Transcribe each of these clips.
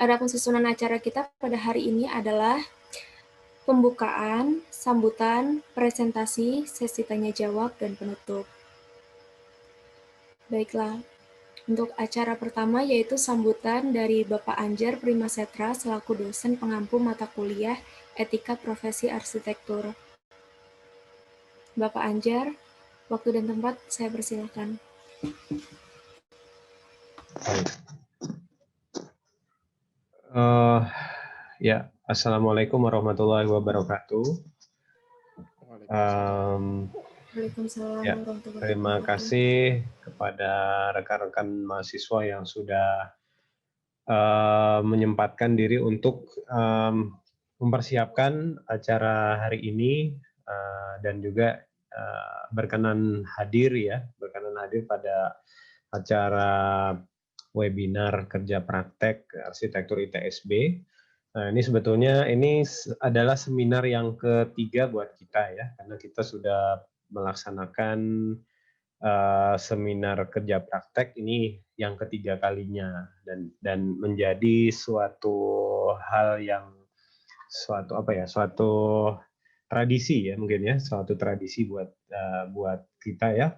Adapun susunan acara kita pada hari ini adalah pembukaan, sambutan, presentasi, sesi tanya jawab, dan penutup. Baiklah, untuk acara pertama yaitu sambutan dari Bapak Anjar Primasetra selaku dosen pengampu mata kuliah Etika Profesi Arsitektur. Bapak Anjar, waktu dan tempat saya persilakan. Ya, Assalamualaikum warahmatullahi wabarakatuh. Waalaikumsalam Ya, warahmatullahi terima wabarakatuh. kasih kepada rekan-rekan mahasiswa yang sudah menyempatkan diri untuk mempersiapkan acara hari ini dan juga berkenan hadir pada acara webinar kerja praktek arsitektur ITSB. Nah, ini sebetulnya adalah seminar yang ketiga buat kita ya, karena kita sudah melaksanakan seminar kerja praktek ini yang ketiga kalinya dan menjadi suatu hal yang suatu tradisi ya mungkin ya, suatu tradisi buat kita ya,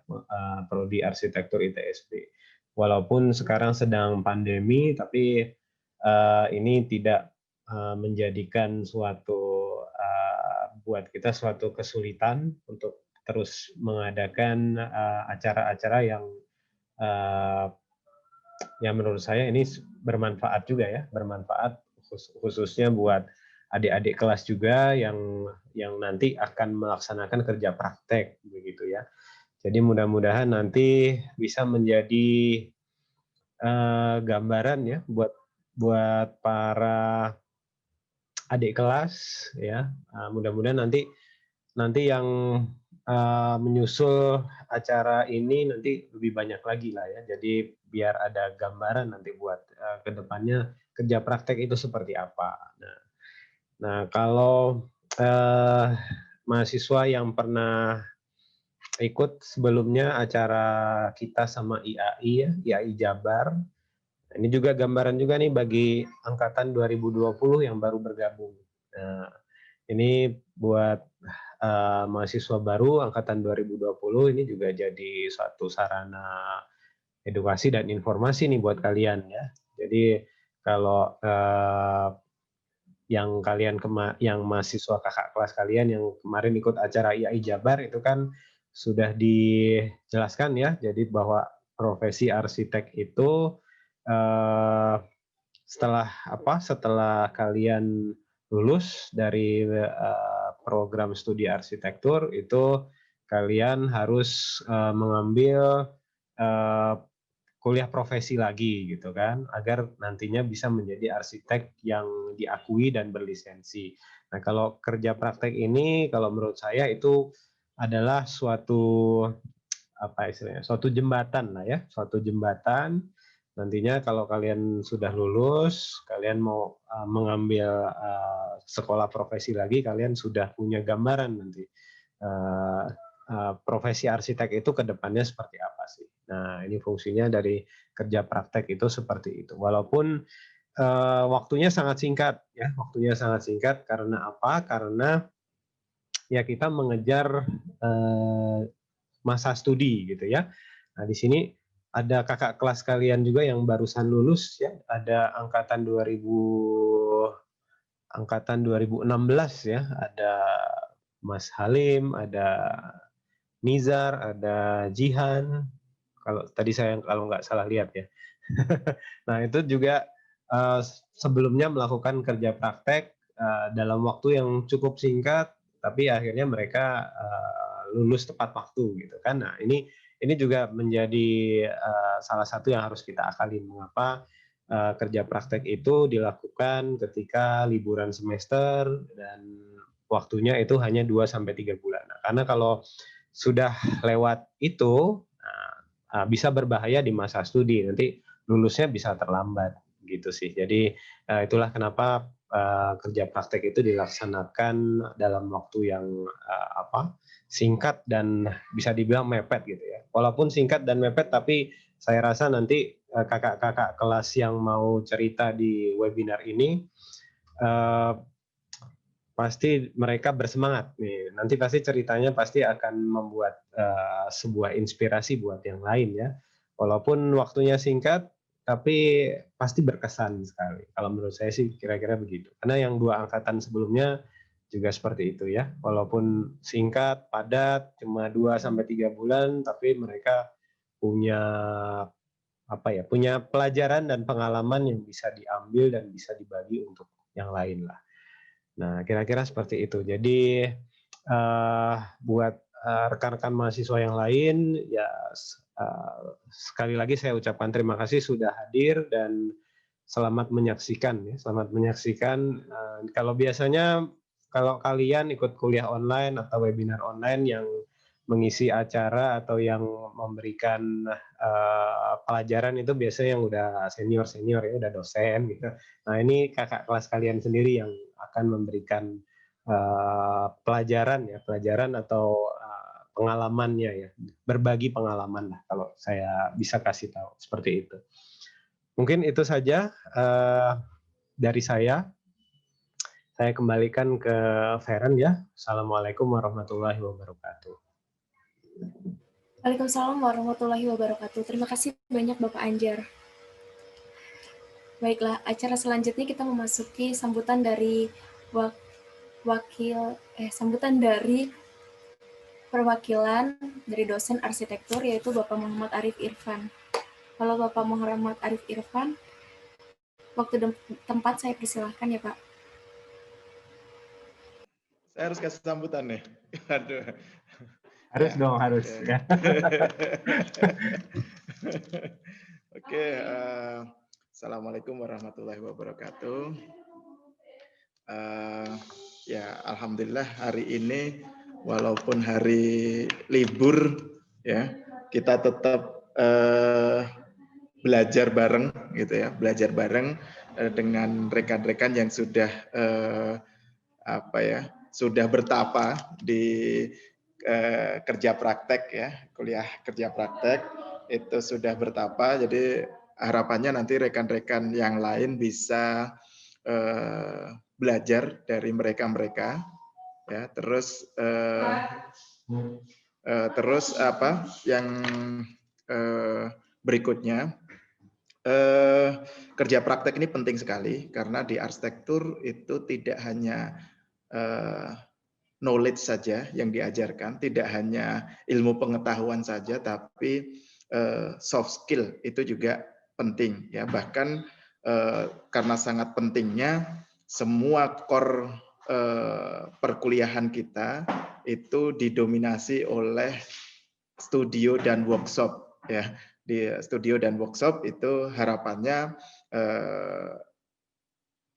prodi arsitektur ITSB. Walaupun sekarang sedang pandemi, tapi ini tidak menjadikan buat kita suatu kesulitan untuk terus mengadakan acara-acara yang menurut saya ini bermanfaat juga ya, bermanfaat khususnya buat adik-adik kelas juga yang nanti akan melaksanakan kerja praktek begitu ya. Jadi mudah-mudahan nanti bisa menjadi gambaran ya buat para adik kelas ya. Mudah-mudahan nanti yang menyusul acara ini nanti lebih banyak lagi lah ya. Jadi biar ada gambaran nanti buat kedepannya kerja praktek itu seperti apa. Nah kalau mahasiswa yang pernah ikut sebelumnya acara kita sama IAI ya, IAI Jabar. Ini juga gambaran juga nih bagi angkatan 2020 yang baru bergabung. Nah, ini buat mahasiswa baru angkatan 2020 ini juga jadi suatu sarana edukasi dan informasi nih buat kalian ya. Jadi kalau yang mahasiswa kakak kelas kalian yang kemarin ikut acara IAI Jabar itu kan sudah dijelaskan ya. Jadi bahwa profesi arsitek itu setelah kalian lulus dari program studi arsitektur itu kalian harus mengambil kuliah profesi lagi gitu kan, agar nantinya bisa menjadi arsitek yang diakui dan berlisensi. Nah, kalau kerja praktek ini kalau menurut saya itu adalah suatu jembatan lah ya, suatu jembatan. Nantinya kalau kalian sudah lulus, kalian mau mengambil sekolah profesi lagi, kalian sudah punya gambaran nanti profesi arsitek itu ke depannya seperti apa sih. Nah, ini fungsinya dari kerja praktek itu seperti itu. Walaupun waktunya sangat singkat ya, karena apa? Karena ya kita mengejar masa studi gitu ya. Nah, di sini ada kakak kelas kalian juga yang barusan lulus ya, ada angkatan 2016 ya, ada Mas Halim, ada Nizar, ada Jihan. Kalau nggak salah lihat ya. Nah, itu juga sebelumnya melakukan kerja praktek dalam waktu yang cukup singkat, tapi akhirnya mereka lulus tepat waktu gitu kan. Nah, ini juga menjadi salah satu yang harus kita akali, mengapa kerja praktek itu dilakukan ketika liburan semester dan waktunya itu hanya 2-3 bulan. Nah, karena kalau sudah lewat itu bisa berbahaya di masa studi, nanti lulusnya bisa terlambat gitu sih. Jadi itulah kenapa kerja praktek itu dilaksanakan dalam waktu yang singkat dan bisa dibilang mepet gitu ya. Walaupun singkat dan mepet, tapi saya rasa nanti kakak-kakak kelas yang mau cerita di webinar ini, pasti mereka bersemangat nih. Nanti pasti ceritanya pasti akan membuat sebuah inspirasi buat yang lain ya. Walaupun waktunya singkat, tapi pasti berkesan sekali. Kalau menurut saya sih kira-kira begitu. Karena yang 2 angkatan sebelumnya juga seperti itu ya. Walaupun singkat, padat, cuma 2-3 bulan, tapi mereka punya punya pelajaran dan pengalaman yang bisa diambil dan bisa dibagi untuk yang lain lah. Nah, kira-kira seperti itu. Jadi buat rekan-rekan mahasiswa yang lain, ya sekali lagi saya ucapkan terima kasih sudah hadir dan selamat menyaksikan. Ya, selamat menyaksikan. Kalau biasanya kalau kalian ikut kuliah online atau webinar online yang mengisi acara atau yang memberikan pelajaran itu biasanya yang udah senior ya, udah dosen gitu. Nah, ini kakak kelas kalian sendiri yang akan memberikan pelajaran atau pengalamannya ya, berbagi pengalaman lah kalau saya bisa kasih tahu seperti itu. Mungkin itu saja dari saya. Saya kembalikan ke Feren ya. Assalamualaikum warahmatullahi wabarakatuh. Waalaikumsalam warahmatullahi wabarakatuh. Terima kasih banyak Bapak Anjar. Baiklah, acara selanjutnya kita memasuki sambutan dari perwakilan dari dosen arsitektur, yaitu Bapak Muhammad Arif Irfan. Kalau Bapak Muhammad Arif Irfan, waktu dan tempat saya persilahkan ya Pak. Saya harus kasih sambutan nih. Aduh. Harus ya, dong, harus. Okay. Ya. Oke, Assalamualaikum warahmatullahi wabarakatuh. Ya, alhamdulillah hari ini walaupun hari libur ya, kita tetap belajar bareng gitu ya, belajar bareng dengan rekan-rekan yang sudah sudah bertapa di kerja praktek ya, kuliah kerja praktek itu sudah bertapa. Jadi harapannya nanti rekan-rekan yang lain bisa belajar dari mereka ya. Terus yang berikutnya, kerja praktek ini penting sekali karena di arsitektur itu tidak hanya knowledge saja yang diajarkan, tidak hanya ilmu pengetahuan saja, tapi soft skill itu juga penting ya. Bahkan karena sangat pentingnya, semua core perkuliahan kita itu didominasi oleh studio dan workshop ya. Di studio dan workshop itu harapannya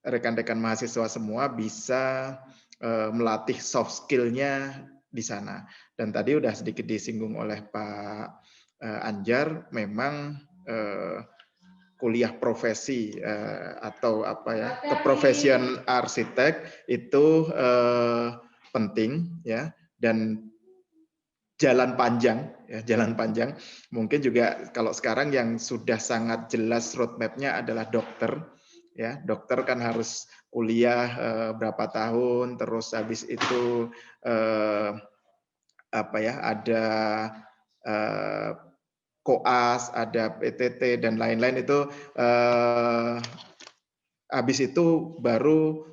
rekan-rekan mahasiswa semua bisa melatih soft skill-nya di sana. Dan tadi udah sedikit disinggung oleh Pak Anjar, memang kuliah profesi atau keprofesian arsitek itu penting ya, dan jalan panjang ya, jalan panjang. Mungkin juga kalau sekarang yang sudah sangat jelas roadmap-nya adalah dokter ya. Dokter kan harus kuliah berapa tahun, terus habis itu ada koas, ada PTT dan lain-lain itu habis itu baru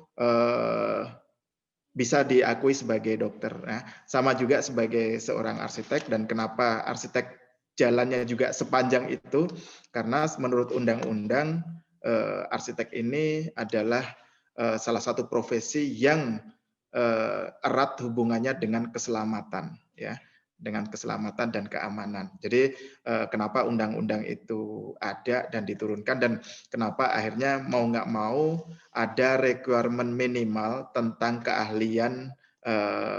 bisa diakui sebagai dokter. Nah, sama juga sebagai seorang arsitek. Dan kenapa arsitek jalannya juga sepanjang itu? Karena menurut undang-undang arsitek ini adalah salah satu profesi yang erat hubungannya dengan keselamatan, ya, dengan keselamatan dan keamanan. Jadi kenapa undang-undang itu ada dan diturunkan, dan kenapa akhirnya mau nggak mau ada requirement minimal tentang keahlian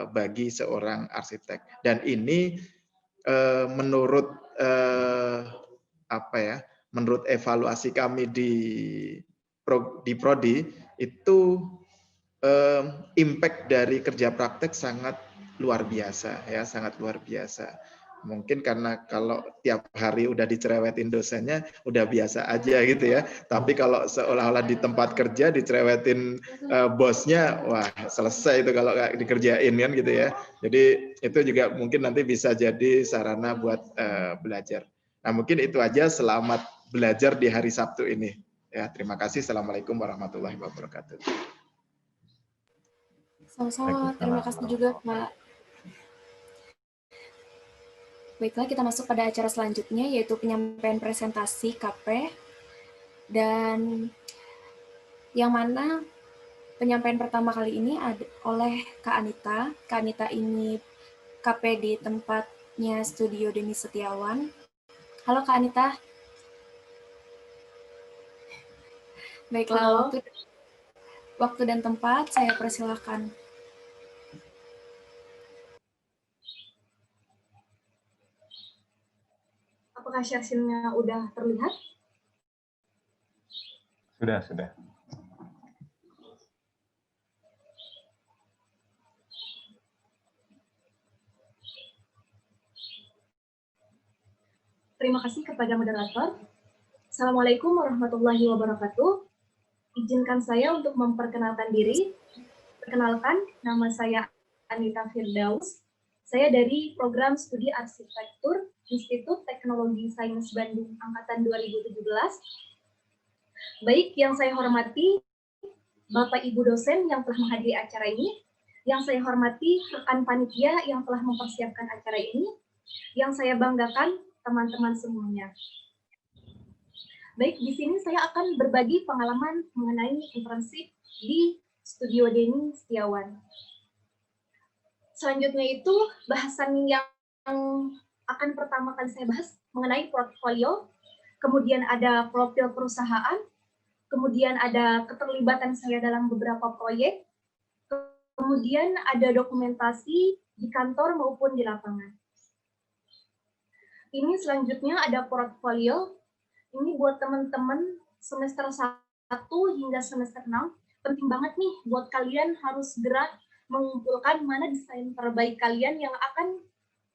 bagi seorang arsitek. Dan ini menurut menurut evaluasi kami di Prodi itu impact dari kerja praktek sangat luar biasa ya, sangat luar biasa. Mungkin karena kalau tiap hari udah dicerewetin dosennya, udah biasa aja gitu ya. Tapi kalau seolah-olah di tempat kerja dicerewetin bosnya, wah selesai itu kalau nggak dikerjain kan gitu ya. Jadi itu juga mungkin nanti bisa jadi sarana buat belajar. Nah mungkin itu aja, selamat belajar di hari Sabtu ini. Ya, terima kasih. Assalamualaikum warahmatullahi wabarakatuh. Sama-sama, terima kasih juga Pak. Baiklah, kita masuk pada acara selanjutnya, yaitu penyampaian presentasi KP. Dan yang mana penyampaian pertama kali ini oleh Kak Anita. Kak Anita ini KP di tempatnya Studio Deni Setiawan. Halo Kak Anita. Baiklah, waktu dan tempat saya persilahkan. Apakah share-nya udah terlihat? Sudah. Terima kasih kepada moderator. Assalamualaikum warahmatullahi wabarakatuh. Izinkan saya untuk memperkenalkan diri. Perkenalkan, nama saya Anita Firdaus. Saya dari Program Studi Arsitektur Institut Teknologi Sains Bandung Angkatan 2017. Baik, yang saya hormati Bapak Ibu dosen yang telah menghadiri acara ini, yang saya hormati rekan panitia yang telah mempersiapkan acara ini, yang saya banggakan teman-teman semuanya. Baik, di sini saya akan berbagi pengalaman mengenai internship di Studio Deni Setiawan. Selanjutnya itu bahasan yang akan pertama kali saya bahas mengenai portfolio, kemudian ada profil perusahaan, kemudian ada keterlibatan saya dalam beberapa proyek, kemudian ada dokumentasi di kantor maupun di lapangan. Ini selanjutnya ada portfolio. Ini buat teman-teman semester 1 hingga semester 6. Penting banget nih buat kalian harus gerak mengumpulkan mana desain terbaik kalian yang akan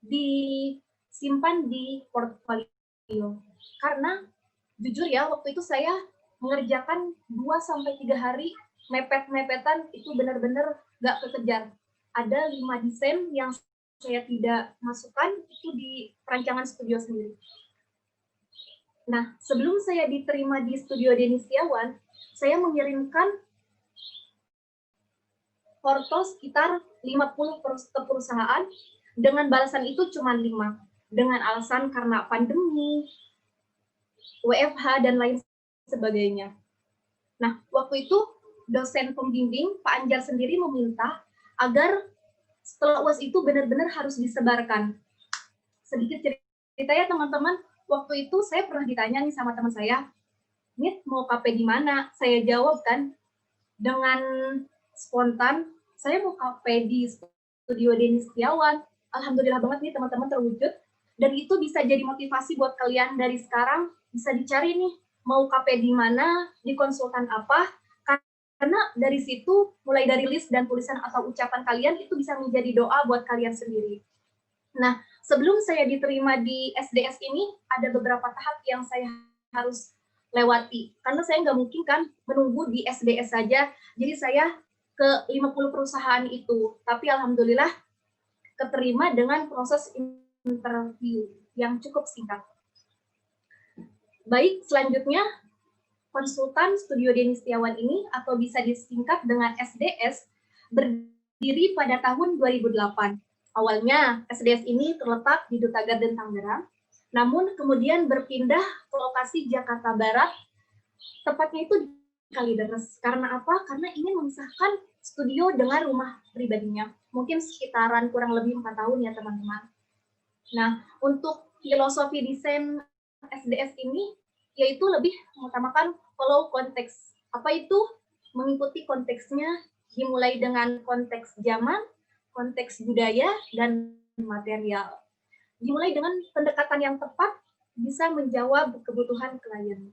disimpan di portfolio. Karena jujur ya, waktu itu saya mengerjakan 2-3 hari mepet-mepetan, itu benar-benar nggak kekejar. Ada 5 desain yang saya tidak masukkan itu di perancangan studio sendiri. Nah, sebelum saya diterima di Studio Deni Setiawan, saya mengirimkan porto sekitar 50 ke perusahaan, dengan balasan itu cuma 5. Dengan alasan karena pandemi, WFH, dan lain sebagainya. Nah, waktu itu dosen pembimbing, Pak Anjar sendiri meminta agar setelah UAS itu benar-benar harus disebarkan. Sedikit cerita ya teman-teman, waktu itu saya pernah ditanya nih sama teman saya, Nit mau KP di mana? Saya jawab kan dengan spontan, saya mau KP di Studio Deni Setiawan. Alhamdulillah banget nih teman-teman terwujud. Dan itu bisa jadi motivasi buat kalian dari sekarang, bisa dicari nih mau KP di mana, di konsultan apa, karena dari situ mulai dari list dan tulisan atau ucapan kalian itu bisa menjadi doa buat kalian sendiri. Nah, sebelum saya diterima di SDS ini, ada beberapa tahap yang saya harus lewati. Karena saya nggak mungkin kan menunggu di SDS saja, jadi saya ke 50 perusahaan itu. Tapi alhamdulillah keterima dengan proses interview yang cukup singkat. Baik, selanjutnya konsultan Studio Deni Setiawan ini, atau bisa disingkat dengan SDS, berdiri pada tahun 2008. Awalnya SDS ini terletak di Duta Garden Tangerang, namun kemudian berpindah ke lokasi Jakarta Barat, tepatnya itu di Kalideres. Karena apa? Karena ingin memisahkan studio dengan rumah pribadinya. Mungkin sekitaran kurang lebih 4 tahun ya teman-teman. Nah, untuk filosofi desain SDS ini, yaitu lebih mengutamakan follow konteks. Apa itu? Mengikuti konteksnya, dimulai dengan konteks zaman, konteks budaya, dan material. Dimulai dengan pendekatan yang tepat, bisa menjawab kebutuhan klien.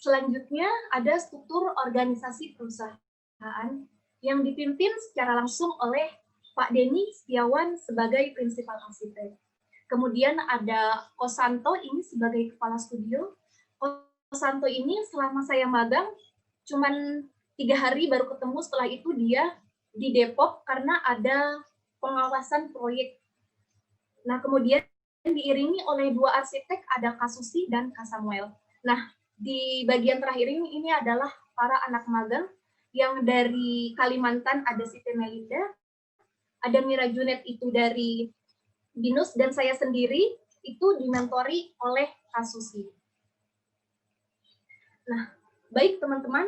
Selanjutnya ada struktur organisasi perusahaan yang dipimpin secara langsung oleh Pak Denny Setiawan sebagai prinsipal arsitek. Kemudian ada Kosanto ini sebagai kepala studio. Kosanto ini selama saya magang cuman 3 hari baru ketemu, setelah itu dia di Depok karena ada pengawasan proyek. Nah, kemudian diiringi oleh 2 arsitek, ada Kak Susi dan Kak Samuel. Nah, di bagian terakhir ini adalah para anak magang yang dari Kalimantan, ada Siti Melinda, ada Mira Junet itu dari BINUS, dan saya sendiri itu dimentori oleh Kak Susi. Nah, baik teman-teman,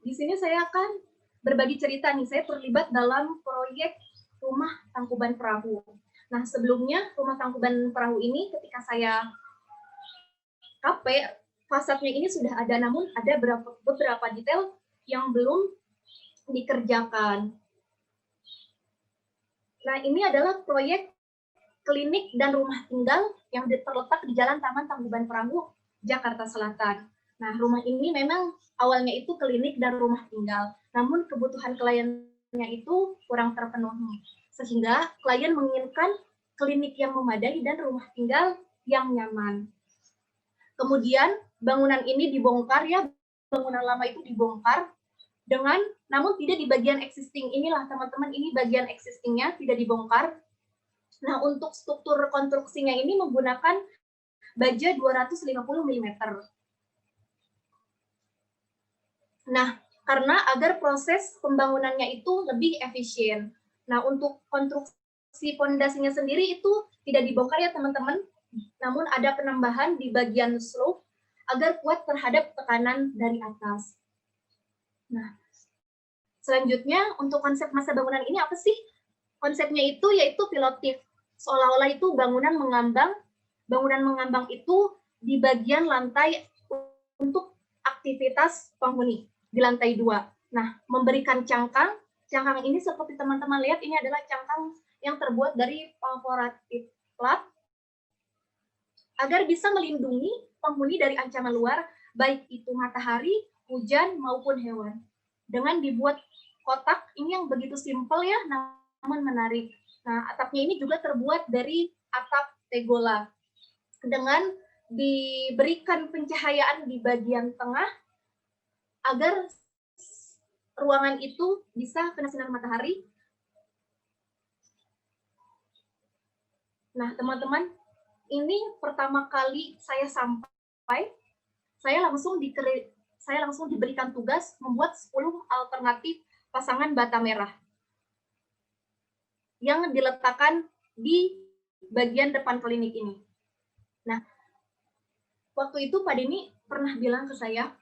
di sini saya akan berbagi cerita nih. Saya terlibat dalam proyek Rumah Tangkuban Perahu. Nah, sebelumnya Rumah Tangkuban Perahu ini ketika saya KP, fasadnya ini sudah ada, namun ada beberapa detail yang belum dikerjakan. Nah, ini adalah proyek klinik dan rumah tinggal yang terletak di Jalan Taman Tangkuban Perahu, Jakarta Selatan. Nah, rumah ini memang awalnya itu klinik dan rumah tinggal, namun kebutuhan kliennya itu kurang terpenuhi, sehingga klien menginginkan klinik yang memadai dan rumah tinggal yang nyaman. Kemudian bangunan ini dibongkar ya, bangunan lama itu dibongkar dengan, namun tidak di bagian existing inilah teman-teman, ini bagian existingnya tidak dibongkar. Nah, untuk struktur konstruksinya ini menggunakan baja 250 mm. Nah, karena agar proses pembangunannya itu lebih efisien. Nah, untuk konstruksi pondasinya sendiri itu tidak dibongkar ya teman-teman, namun ada penambahan di bagian slope agar kuat terhadap tekanan dari atas. Nah, selanjutnya untuk konsep masa bangunan ini apa sih? Konsepnya itu yaitu pilotif, seolah-olah itu bangunan mengambang. Bangunan mengambang itu di bagian lantai untuk aktivitas penghuni di lantai 2. Nah, memberikan cangkang. Cangkang ini seperti teman-teman lihat, ini adalah cangkang yang terbuat dari perforatif plat agar bisa melindungi penghuni dari ancaman luar, baik itu matahari, hujan, maupun hewan. Dengan dibuat kotak, ini yang begitu simpel ya, namun menarik. Nah, atapnya ini juga terbuat dari atap tegola. Dengan diberikan pencahayaan di bagian tengah, agar ruangan itu bisa kena sinar matahari. Nah, teman-teman, ini pertama kali saya sampai, saya langsung diberikan tugas membuat 10 alternatif pasangan bata merah yang diletakkan di bagian depan klinik ini. Nah, waktu itu Pak Denny pernah bilang ke saya,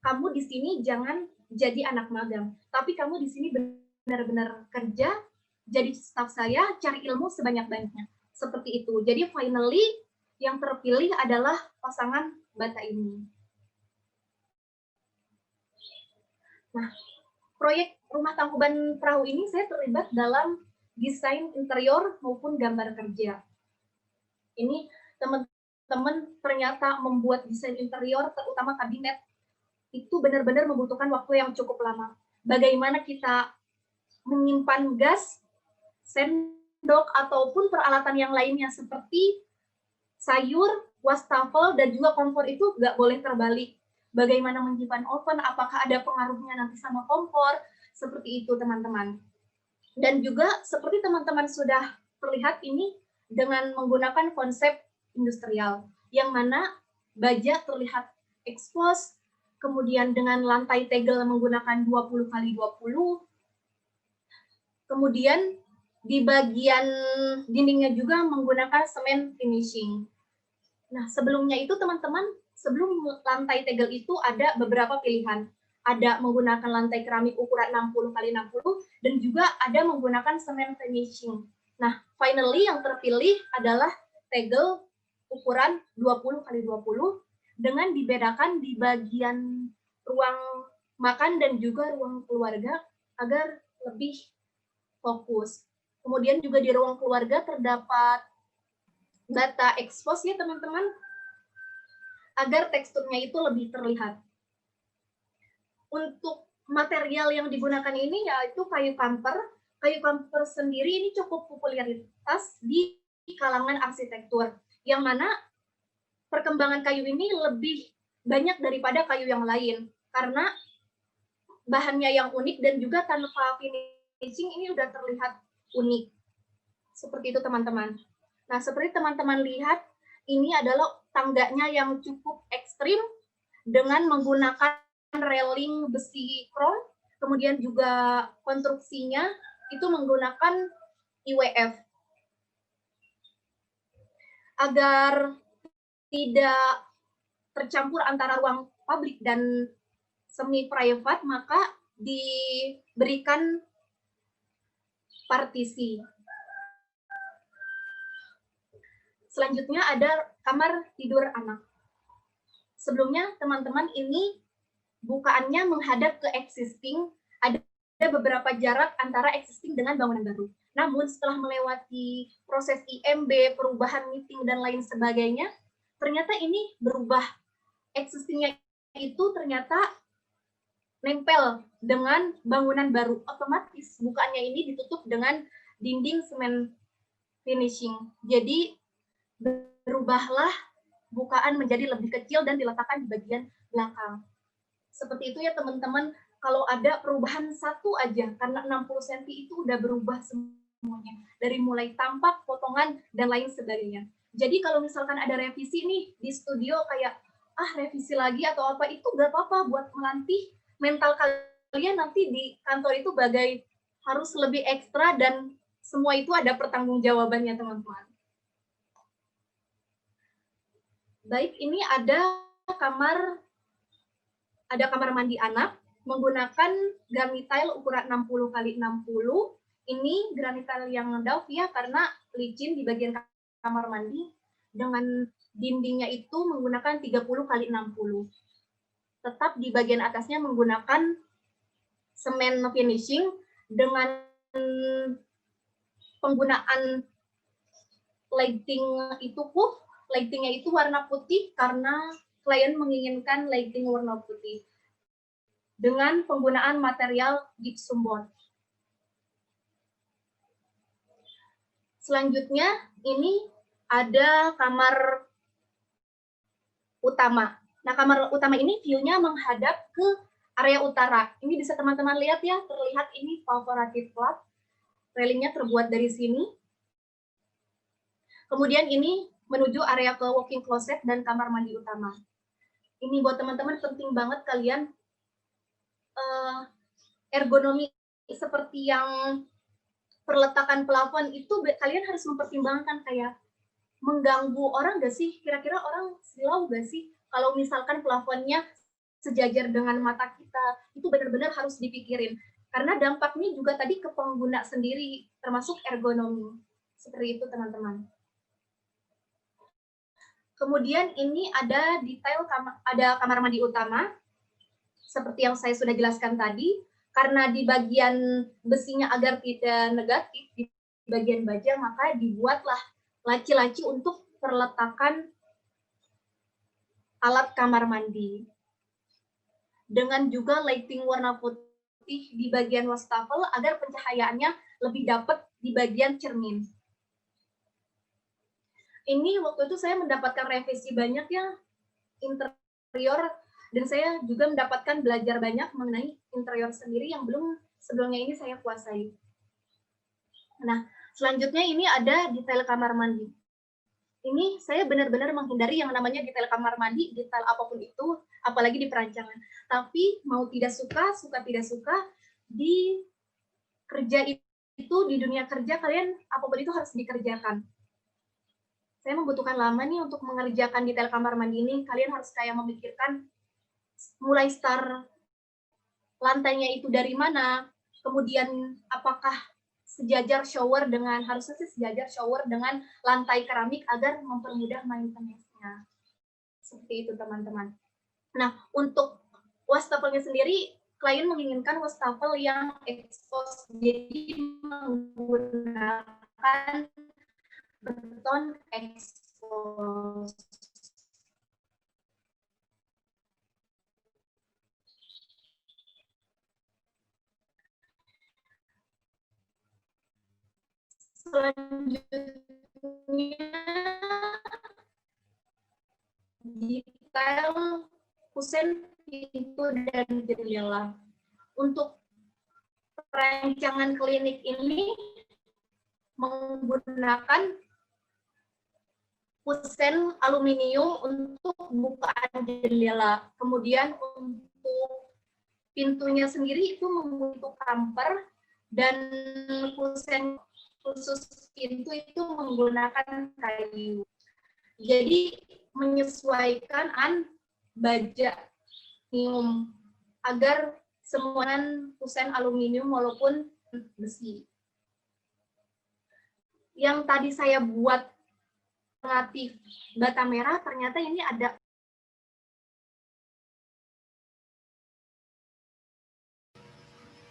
kamu di sini jangan jadi anak magang, tapi kamu di sini benar-benar kerja, jadi staf saya, cari ilmu sebanyak-banyaknya. Seperti itu. Jadi finally yang terpilih adalah pasangan bata ini. Nah, proyek Rumah Tangkuban Perahu ini saya terlibat dalam desain interior maupun gambar kerja. Ini teman-teman ternyata membuat desain interior, terutama kabinet, itu benar-benar membutuhkan waktu yang cukup lama. Bagaimana kita menyimpan gas, sendok, ataupun peralatan yang lainnya seperti sayur, wastafel, dan juga kompor itu nggak boleh terbalik. Bagaimana menyimpan oven, apakah ada pengaruhnya nanti sama kompor, seperti itu teman-teman. Dan juga seperti teman-teman sudah terlihat ini dengan menggunakan konsep industrial, yang mana baja terlihat expose, kemudian dengan lantai tegel menggunakan 20x20, kemudian di bagian dindingnya juga menggunakan semen finishing. Nah, sebelumnya itu teman-teman, sebelum lantai tegel itu ada beberapa pilihan. Ada menggunakan lantai keramik ukuran 60x60 dan juga ada menggunakan semen finishing. Nah, finally yang terpilih adalah tegel ukuran 20x20 dengan dibedakan di bagian ruang makan dan juga ruang keluarga agar lebih fokus. Kemudian juga di ruang keluarga terdapat bata expose ya teman-teman, agar teksturnya itu lebih terlihat. Untuk material yang digunakan ini yaitu kayu kamper. kayu kamfer sendiri ini cukup popularitas di kalangan arsitektur, yang mana perkembangan kayu ini lebih banyak daripada kayu yang lain, karena bahannya yang unik dan juga tanpa finishing ini udah terlihat unik. Seperti itu teman-teman. Nah, seperti teman-teman lihat, ini adalah tangganya yang cukup ekstrim dengan menggunakan railing besi krom, kemudian juga konstruksinya itu menggunakan IWF. Agar tidak tercampur antara ruang publik dan semi private, maka diberikan partisi. Selanjutnya ada kamar tidur anak. Sebelumnya teman-teman ini bukaannya menghadap ke existing, ada beberapa jarak antara existing dengan bangunan baru. Namun setelah melewati proses IMB, perubahan meeting dan lain sebagainya, ternyata ini berubah. Existingnya itu ternyata nempel dengan bangunan baru. Otomatis bukaannya ini ditutup dengan dinding semen finishing. Jadi berubahlah bukaan menjadi lebih kecil dan diletakkan di bagian belakang. Seperti itu ya teman-teman, kalau ada perubahan satu aja, karena 60 cm itu udah berubah semuanya. Dari mulai tampak, potongan, dan lain sebagainya. Jadi kalau misalkan ada revisi nih di studio kayak, revisi lagi atau apa, itu gak apa-apa buat melatih mental kalian nanti di kantor itu bagai harus lebih ekstra dan semua itu ada pertanggungjawabannya teman-teman. Baik, ini ada kamar mandi anak menggunakan granit tile ukuran 60 x 60. Ini granit tile yang dauf ya, karena licin di bagian kamar mandi. Dengan dindingnya itu menggunakan 30 x 60. Tetap di bagian atasnya menggunakan semen finishing dengan penggunaan lighting itu puff. Lightingnya itu warna putih karena klien menginginkan lighting warna putih dengan penggunaan material gypsum board. Selanjutnya ini ada kamar utama. Nah, kamar utama ini view-nya menghadap ke area utara. Ini bisa teman-teman lihat ya, terlihat ini perforated flat. Railingnya terbuat dari sini. Kemudian ini menuju area ke walk-in closet dan kamar mandi utama. Ini buat teman-teman penting banget kalian ergonomi seperti yang perletakan plafon itu kalian harus mempertimbangkan kayak mengganggu orang gak sih? Kira-kira orang silau gak sih? Kalau misalkan plafonnya sejajar dengan mata kita, itu benar-benar harus dipikirin. Karena dampaknya juga tadi ke pengguna sendiri, termasuk ergonomi. Seperti itu teman-teman. Kemudian ini ada detail ada kamar mandi utama, seperti yang saya sudah jelaskan tadi, karena di bagian besinya agar tidak negatif, di bagian baja, maka dibuatlah laci-laci untuk perletakan alat kamar mandi. Dengan juga lighting warna putih di bagian wastafel agar pencahayaannya lebih dapat di bagian cermin. Ini waktu itu saya mendapatkan revisi banyak ya interior, dan saya juga mendapatkan belajar banyak mengenai interior sendiri yang belum sebelumnya ini saya kuasai. Nah, selanjutnya ini ada detail kamar mandi. Ini saya benar-benar menghindari yang namanya detail kamar mandi, detail apapun itu, apalagi di perancangan. Tapi mau tidak suka, suka tidak suka, di kerja itu, di dunia kerja kalian apapun itu harus dikerjakan. Saya membutuhkan lama nih untuk mengerjakan detail kamar mandi ini. Kalian harus kayak memikirkan mulai start lantainya itu dari mana, kemudian apakah sejajar shower dengan, harusnya sih sejajar shower dengan lantai keramik agar mempermudah maintenance-nya. Seperti itu teman-teman. Nah, untuk wastafelnya sendiri, klien menginginkan wastafel yang expose, jadi menggunakan beton expose. Selanjutnya, detail kusen pintu dan jendela. Untuk rancangan klinik ini menggunakan kusen aluminium untuk bukaan jendela. Kemudian untuk pintunya sendiri itu menggunakan kamper, dan kusen khusus pintu itu menggunakan kayu. Jadi menyesuaikan baja aluminium agar semuanya kusen aluminium walaupun besi. Yang tadi saya buat relatif bata merah, ternyata ini ada.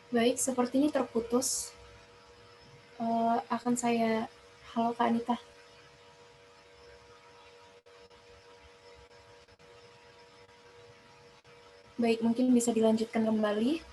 Baik, sepertinya terputus. Akan saya, halo Kak Anita. Baik, mungkin bisa dilanjutkan kembali.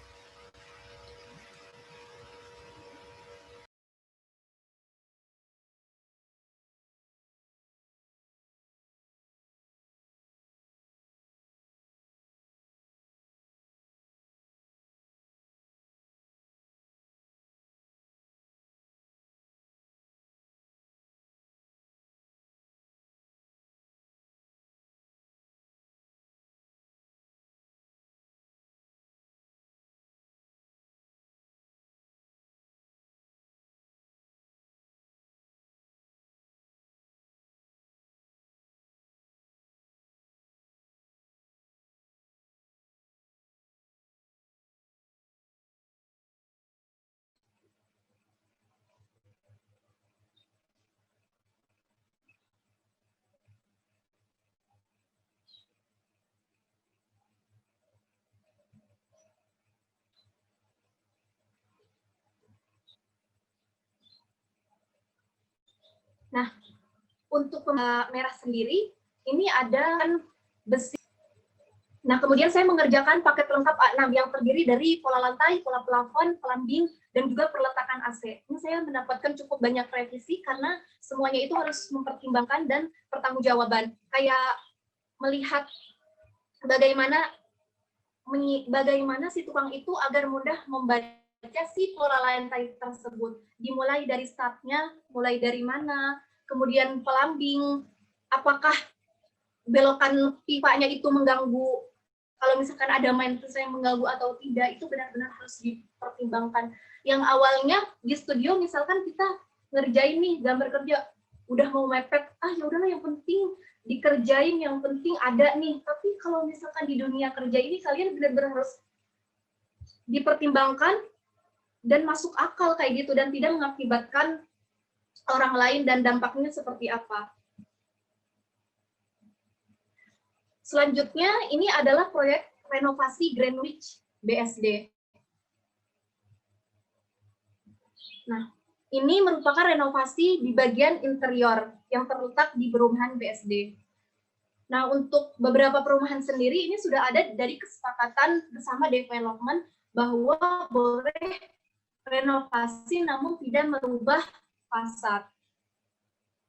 Nah, untuk merah sendiri, ini ada besi. Nah, kemudian saya mengerjakan paket lengkap A6 yang terdiri dari pola lantai, pola plafon, plumbing, dan juga perletakan AC. Ini saya mendapatkan cukup banyak revisi karena semuanya itu harus mempertimbangkan dan pertanggungjawaban. Kayak melihat bagaimana si tukang itu agar mudah membaca si pola lantai tersebut. Dimulai dari startnya, mulai dari mana, kemudian plumbing, apakah belokan pipanya itu mengganggu, kalau misalkan ada maintenance yang mengganggu atau tidak, itu benar-benar harus dipertimbangkan. Yang awalnya di studio misalkan kita ngerjain nih gambar kerja, udah mau mepet, ya udahlah yang penting dikerjain, yang penting ada nih. Tapi kalau misalkan di dunia kerja ini kalian benar-benar harus dipertimbangkan dan masuk akal kayak gitu, dan tidak mengakibatkan orang lain dan dampaknya seperti apa. Selanjutnya ini adalah proyek renovasi Greenwich BSD. Nah, ini merupakan renovasi di bagian interior yang terletak di perumahan BSD. Nah, untuk beberapa perumahan sendiri ini sudah ada dari kesepakatan bersama development bahwa boleh renovasi namun tidak merubah fasad.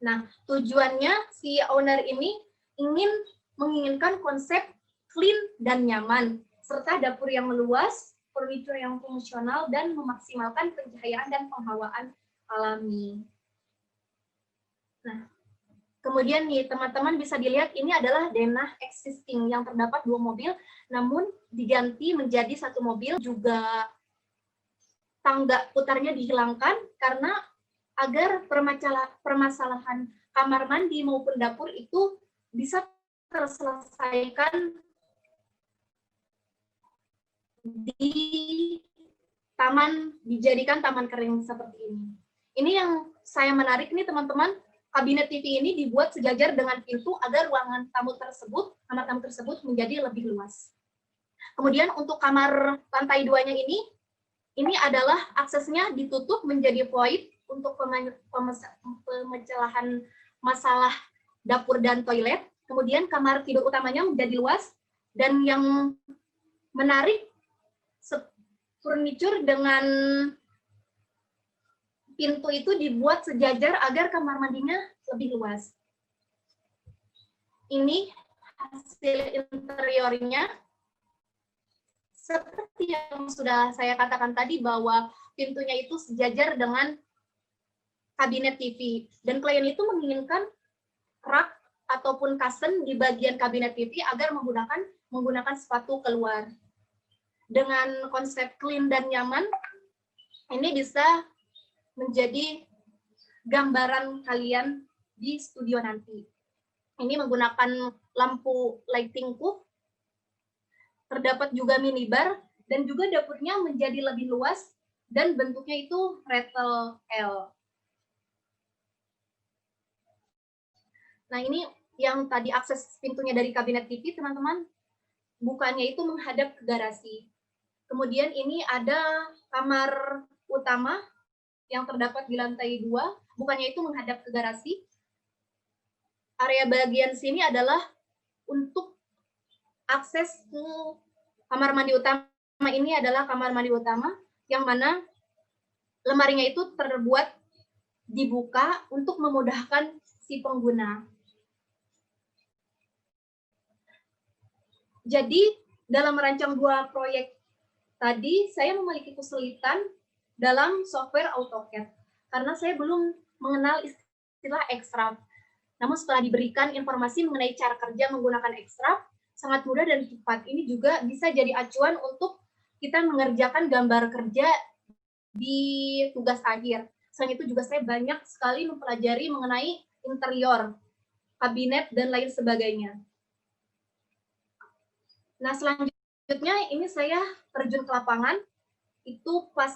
Nah, tujuannya si owner ini menginginkan konsep clean dan nyaman, serta dapur yang meluas, furniture yang fungsional, dan memaksimalkan pencahayaan dan penghawaan alami. Nah, kemudian nih teman-teman bisa dilihat ini adalah denah existing yang terdapat 2 mobil, namun diganti menjadi 1 mobil, juga tangga putarnya dihilangkan karena agar permasalahan kamar mandi maupun dapur itu bisa terselesaikan dijadikan taman kering seperti ini. Ini yang saya menarik nih teman-teman, kabinet TV ini dibuat sejajar dengan pintu agar ruangan kamar tamu tersebut menjadi lebih luas. Kemudian untuk kamar lantai 2-nya ini adalah aksesnya ditutup menjadi void untuk pemecahan masalah dapur dan toilet. Kemudian kamar tidur utamanya menjadi luas, dan yang menarik furniture dengan pintu itu dibuat sejajar agar kamar mandinya lebih luas. Ini hasil interiornya. Seperti yang sudah saya katakan tadi bahwa pintunya itu sejajar dengan kabinet TV. Dan klien itu menginginkan rak ataupun kasen di bagian kabinet TV agar menggunakan sepatu keluar. Dengan konsep clean dan nyaman, ini bisa menjadi gambaran kalian di studio nanti. Ini menggunakan lampu lighting cube, terdapat juga minibar, dan juga dapurnya menjadi lebih luas, dan bentuknya itu retel L. Nah, ini yang tadi akses pintunya dari kabinet TV, teman-teman. Bukanya itu menghadap ke garasi. Kemudian ini ada kamar utama yang terdapat di lantai 2, bukanya itu menghadap ke garasi. Area bagian sini adalah untuk akses ke kamar mandi utama. Ini adalah kamar mandi utama, yang mana lemarinya itu terbuat dibuka untuk memudahkan si pengguna. Jadi, dalam merancang 2 proyek tadi, saya memiliki kesulitan dalam software AutoCAD, karena saya belum mengenal istilah extract. Namun setelah diberikan informasi mengenai cara kerja menggunakan extract, sangat mudah dan cepat. Ini juga bisa jadi acuan untuk kita mengerjakan gambar kerja di tugas akhir. Selain itu juga saya banyak sekali mempelajari mengenai interior, kabinet, dan lain sebagainya. Nah, selanjutnya ini saya terjun ke lapangan. Itu pas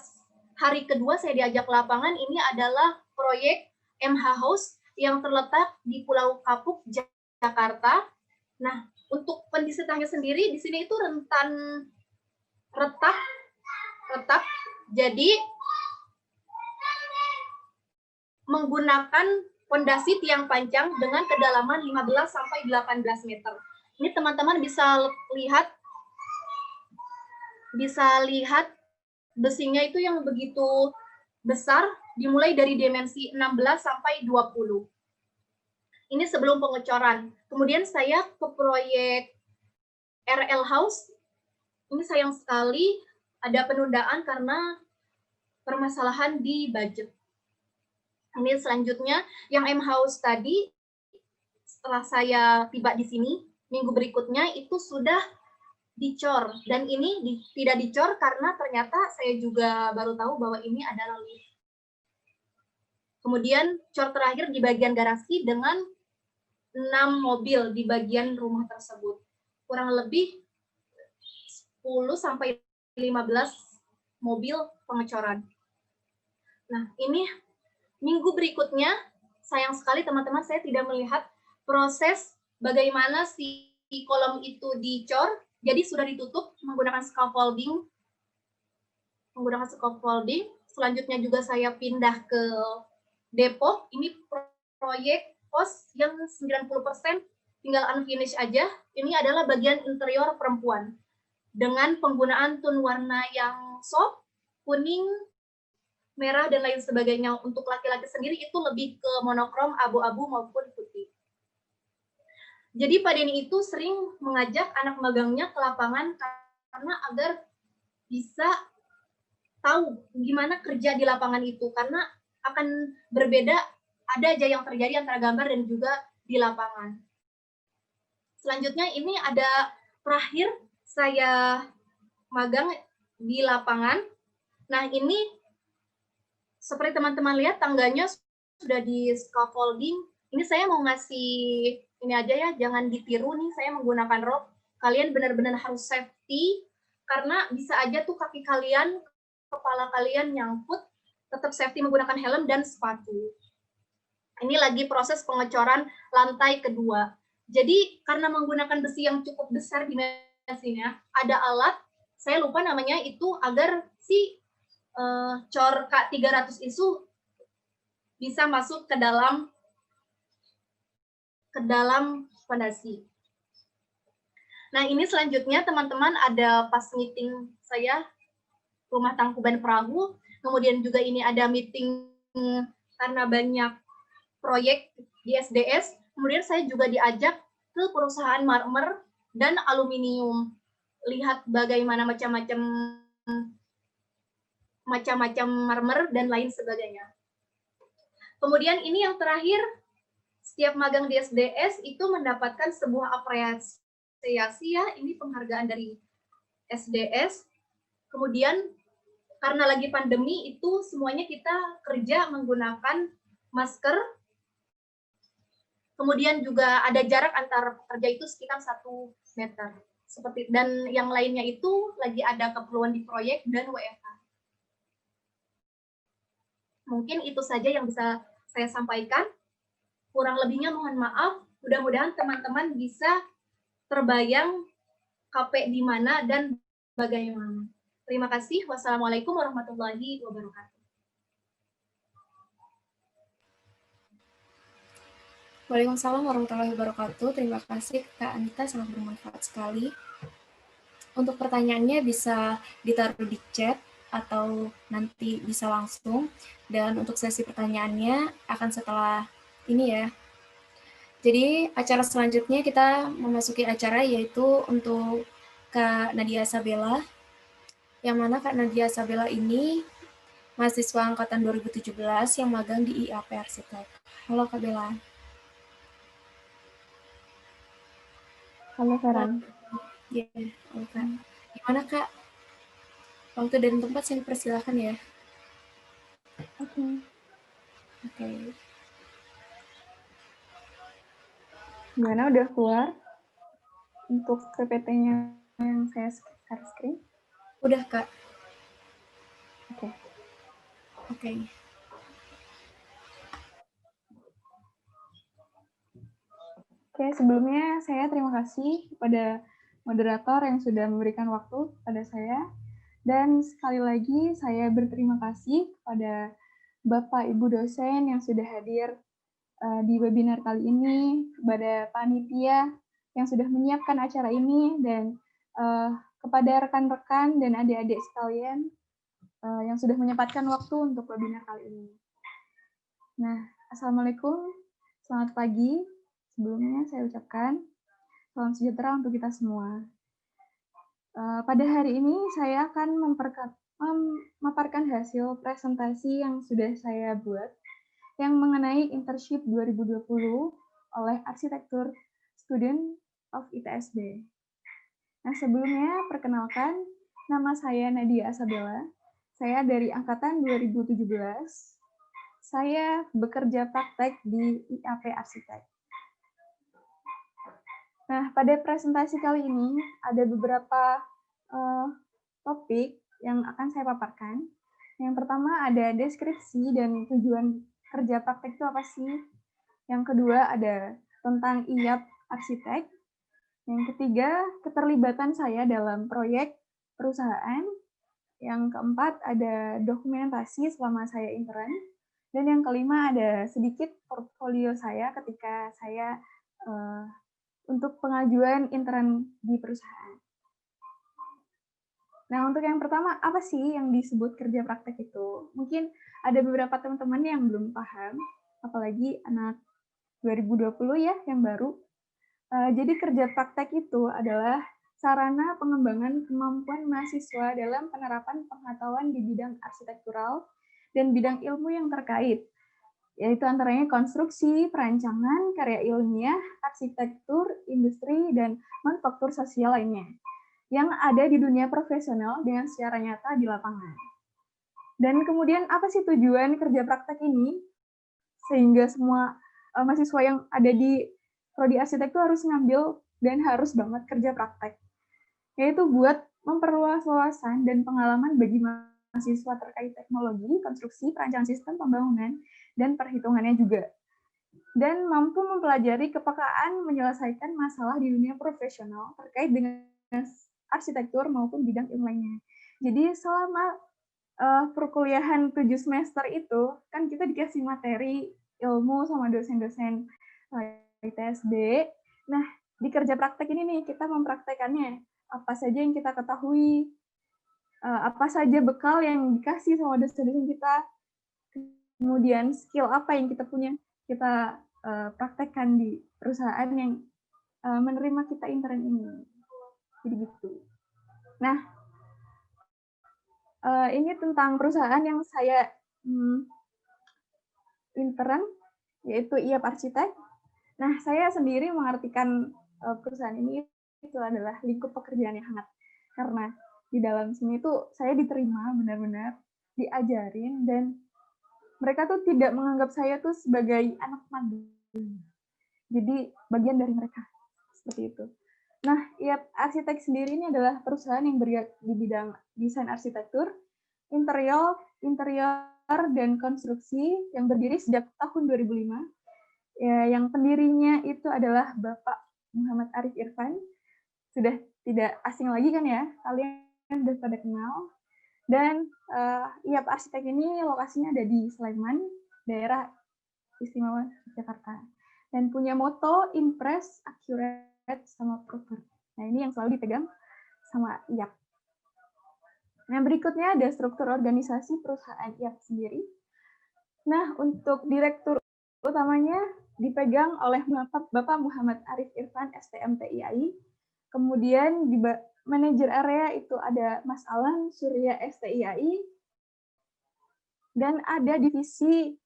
hari kedua saya diajak ke lapangan, ini adalah proyek MH House yang terletak di Pulau Kapuk, Jakarta. Nah, untuk pendisetannya sendiri di sini itu rentan retak. Jadi menggunakan fondasi tiang panjang dengan kedalaman 15 sampai 18 meter. Ini teman-teman bisa lihat besinya itu yang begitu besar, dimulai dari dimensi 16 sampai 20. Ini sebelum pengecoran. Kemudian saya ke proyek RL House. Ini sayang sekali ada penundaan karena permasalahan di budget. Ini selanjutnya yang M House tadi, setelah saya tiba di sini, minggu berikutnya itu sudah dicor. Dan ini tidak dicor karena ternyata saya juga baru tahu bahwa ini adalah lift. Kemudian cor terakhir di bagian garasi dengan 6 mobil di bagian rumah tersebut. Kurang lebih 10 sampai 15 mobil pengecoran. Nah, ini minggu berikutnya, sayang sekali teman-teman saya tidak melihat proses bagaimana si kolom itu dicor, jadi sudah ditutup menggunakan scaffolding. Selanjutnya juga saya pindah ke Depok. Ini proyek pos yang 90% tinggal unfinished aja. Ini adalah bagian interior perempuan dengan penggunaan tone warna yang soft, kuning, merah, dan lain sebagainya. Untuk laki-laki sendiri itu lebih ke monokrom, abu-abu maupun putih. Jadi Pak Denny itu sering mengajak anak magangnya ke lapangan karena agar bisa tahu gimana kerja di lapangan itu, karena akan berbeda, ada aja yang terjadi antara gambar dan juga di lapangan. Selanjutnya ini ada terakhir saya magang di lapangan. Nah, ini seperti teman-teman lihat tangganya sudah di scaffolding. Ini saya mau ngasih ini aja ya, jangan ditiru nih saya menggunakan rok. Kalian benar-benar harus safety karena bisa aja tuh kaki kalian, kepala kalian nyangkut. Tetap safety menggunakan helm dan sepatu. Ini lagi proses pengecoran lantai kedua. Jadi karena menggunakan besi yang cukup besar dimensinya, ada alat, saya lupa namanya itu, agar si cor K300 itu bisa masuk ke dalam fondasi. Nah, ini selanjutnya teman-teman ada pas meeting saya rumah Tangkuban Perahu, kemudian juga ini ada meeting karena banyak proyek di SDS, kemudian saya juga diajak ke perusahaan marmer dan aluminium. Lihat bagaimana macam-macam marmer dan lain sebagainya. Kemudian ini yang terakhir, setiap magang di SDS itu mendapatkan sebuah apresiasi ya, ini penghargaan dari SDS. Kemudian karena lagi pandemi itu semuanya kita kerja menggunakan masker. Kemudian juga ada jarak antar pekerja itu sekitar 1 meter. Dan yang lainnya itu lagi ada keperluan di proyek dan WFH. Mungkin itu saja yang bisa saya sampaikan. Kurang lebihnya mohon maaf. Mudah-mudahan teman-teman bisa terbayang KP di mana dan bagaimana. Terima kasih. Wassalamualaikum warahmatullahi wabarakatuh. Waalaikumsalam warahmatullahi wabarakatuh. Terima kasih Kak Anita, sangat bermanfaat sekali. Untuk pertanyaannya bisa ditaruh di chat atau nanti bisa langsung. Dan untuk sesi pertanyaannya akan setelah ini ya. Jadi acara selanjutnya kita memasuki acara yaitu untuk Kak Nadia Sabella. Yang mana Kak Nadia Sabella ini mahasiswa angkatan 2017 yang magang di IAP Arsitek. Halo Kak Bella. Halo Feran. Ya, halo Kak. Gimana Kak? Waktu dan tempat saya persilahkan ya. Oke. Gimana, udah keluar untuk PPT-nya yang saya share screen? Udah Kak. Oke. Oke, sebelumnya saya terima kasih kepada moderator yang sudah memberikan waktu pada saya. Dan sekali lagi saya berterima kasih kepada Bapak Ibu dosen yang sudah hadir di webinar kali ini, kepada panitia yang sudah menyiapkan acara ini, dan kepada rekan-rekan dan adik-adik sekalian yang sudah menyempatkan waktu untuk webinar kali ini. Nah, Assalamualaikum, selamat pagi. Sebelumnya saya ucapkan salam sejahtera untuk kita semua. Pada hari ini saya akan memaparkan hasil presentasi yang sudah saya buat yang mengenai internship 2020 oleh Arsitektur Student of ITSB. Nah, sebelumnya perkenalkan, nama saya Nadia Sabella. Saya dari angkatan 2017. Saya bekerja praktek di IAP Arsitek. Nah, pada presentasi kali ini ada beberapa topik yang akan saya paparkan. Yang pertama ada deskripsi dan tujuan kerja praktek itu apa sih? Yang kedua ada tentang IAP Arsitek. Yang ketiga, keterlibatan saya dalam proyek perusahaan. Yang keempat ada dokumentasi selama saya intern. Dan yang kelima ada sedikit portfolio saya ketika saya untuk pengajuan intern di perusahaan. Nah, untuk yang pertama, apa sih yang disebut kerja praktek itu? Mungkin ada beberapa teman-teman yang belum paham, apalagi anak 2020 ya, yang baru. Jadi kerja praktek itu adalah sarana pengembangan kemampuan mahasiswa dalam penerapan pengetahuan di bidang arsitektural dan bidang ilmu yang terkait, yaitu antaranya konstruksi, perancangan, karya ilmiah, arsitektur, industri, dan manufaktur sosial lainnya, yang ada di dunia profesional dengan secara nyata di lapangan. Dan kemudian apa sih tujuan kerja praktek ini? Sehingga semua mahasiswa yang ada di prodi arsitektur harus ngambil dan harus banget kerja praktek. Yaitu buat memperluas wawasan dan pengalaman bagi mahasiswa terkait teknologi, konstruksi, perancangan sistem pembangunan, dan perhitungannya juga. Dan mampu mempelajari kepekaan menyelesaikan masalah di dunia profesional terkait dengan arsitektur maupun bidang ilmu lainnya. Jadi selama perkuliahan 7 semester itu, kan kita dikasih materi ilmu sama dosen-dosen ITSB. Nah, di kerja praktek ini nih, kita mempraktekannya. Apa saja yang kita ketahui, apa saja bekal yang dikasih sama dosen-dosen kita, kemudian skill apa yang kita punya, kita praktekkan di perusahaan yang menerima kita intern ini. Jadi gitu. Nah, ini tentang perusahaan yang saya intern, yaitu IAP Arsitek. Nah, saya sendiri mengartikan perusahaan ini itu adalah lingkup pekerjaan yang hangat. Karena di dalam sini tuh saya diterima benar-benar, diajarin, dan mereka tuh tidak menganggap saya tuh sebagai anak magang. Jadi bagian dari mereka. Seperti itu. Nah, IAP Arsitek sendiri ini adalah perusahaan yang bergerak di bidang desain arsitektur, interior, dan konstruksi yang berdiri sejak tahun 2005. Ya, yang pendirinya itu adalah Bapak Muhammad Arif Irfan. Sudah tidak asing lagi kan ya, kalian sudah pada kenal. Dan IAP Arsitek ini lokasinya ada di Sleman, daerah istimewa Jakarta. Dan punya moto impress, accurate, sama proper. Nah, ini yang selalu dipegang sama IAP. Nah, berikutnya ada struktur organisasi perusahaan IAP sendiri. Nah, untuk direktur utamanya dipegang oleh Bapak Muhammad Arif Irfan, STMTIAI. Kemudian di manajer area itu ada Mas Alan Surya, STIAI. Dan ada divisi,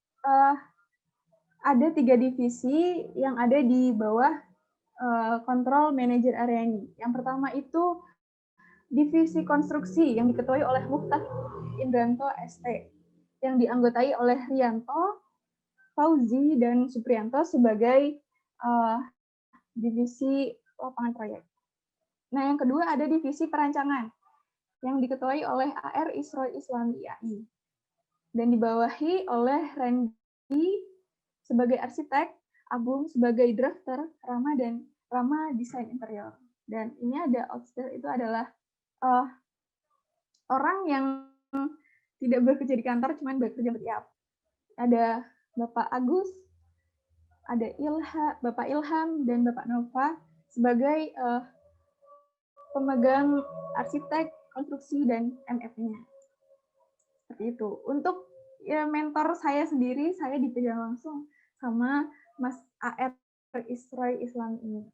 ada 3 divisi yang ada di bawah kontrol manajer area ini. Yang pertama itu divisi konstruksi yang diketuai oleh Muftah Indranto ST, yang dianggotai oleh Rianto, Fauzi, dan Suprianto sebagai divisi lapangan proyek. Nah, yang kedua ada divisi perancangan yang diketuai oleh AR Isroy Islami IAI dan dibawahi oleh Randy sebagai arsitek, Agung sebagai drafter, Rama desain interior. Dan ini ada outsider, itu adalah orang yang tidak bekerja di kantor, cuman bekerja di IAP. Ada Bapak Agus, ada Bapak Ilham, dan Bapak Nova sebagai pemegang arsitek, konstruksi, dan MF-nya. Seperti itu. Untuk mentor saya sendiri, saya dipegang langsung sama Mas AR Isroy Islam ini.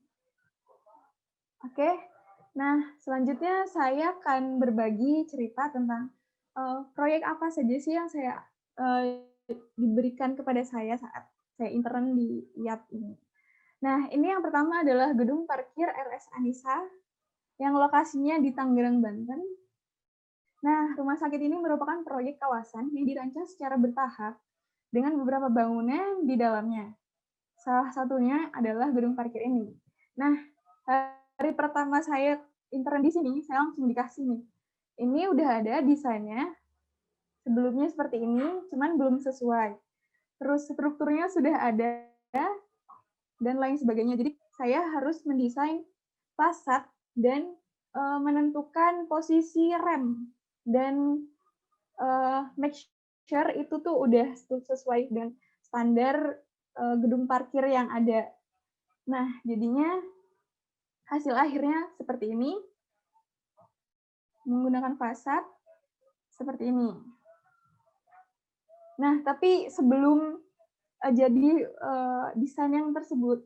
Oke, nah selanjutnya saya akan berbagi cerita tentang proyek apa saja sih yang saya diberikan kepada saya saat saya intern di IAP ini. Nah, ini yang pertama adalah gedung parkir RS Anissa yang lokasinya di Tangerang, Banten. Nah, rumah sakit ini merupakan proyek kawasan yang dirancang secara bertahap dengan beberapa bangunan di dalamnya. Salah satunya adalah gedung parkir ini. Nah, hari pertama saya intern di sini, saya langsung dikasih nih. Ini udah ada desainnya, sebelumnya seperti ini, cuman belum sesuai. Terus strukturnya sudah ada, dan lain sebagainya. Jadi saya harus mendesain fasad dan menentukan posisi rem dan make sure itu tuh udah sesuai dengan standar gedung parkir yang ada. Nah, jadinya hasil akhirnya seperti ini, menggunakan fasad seperti ini. Nah, tapi sebelum jadi desain yang tersebut,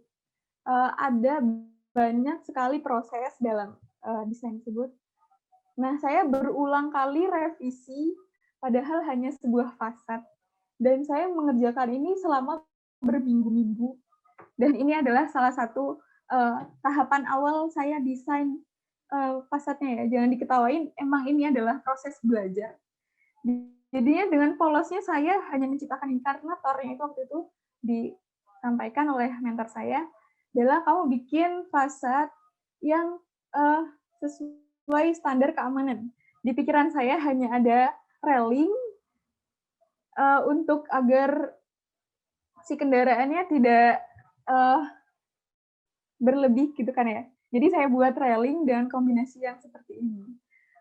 ada banyak sekali proses dalam desain tersebut. Nah, saya berulang kali revisi, padahal hanya sebuah fasad. Dan saya mengerjakan ini selama berminggu-minggu. Dan ini adalah salah satu tahapan awal saya desain fasadnya ya. Jangan diketawain, emang ini adalah proses belajar. Jadinya dengan polosnya saya hanya menciptakan ini karena tornya itu waktu itu disampaikan oleh mentor saya adalah kamu bikin fasad yang sesuai standar keamanan. Di pikiran saya hanya ada railing untuk agar si kendaraannya tidak berlebih gitu kan ya. Jadi saya buat railing dengan kombinasi yang seperti ini.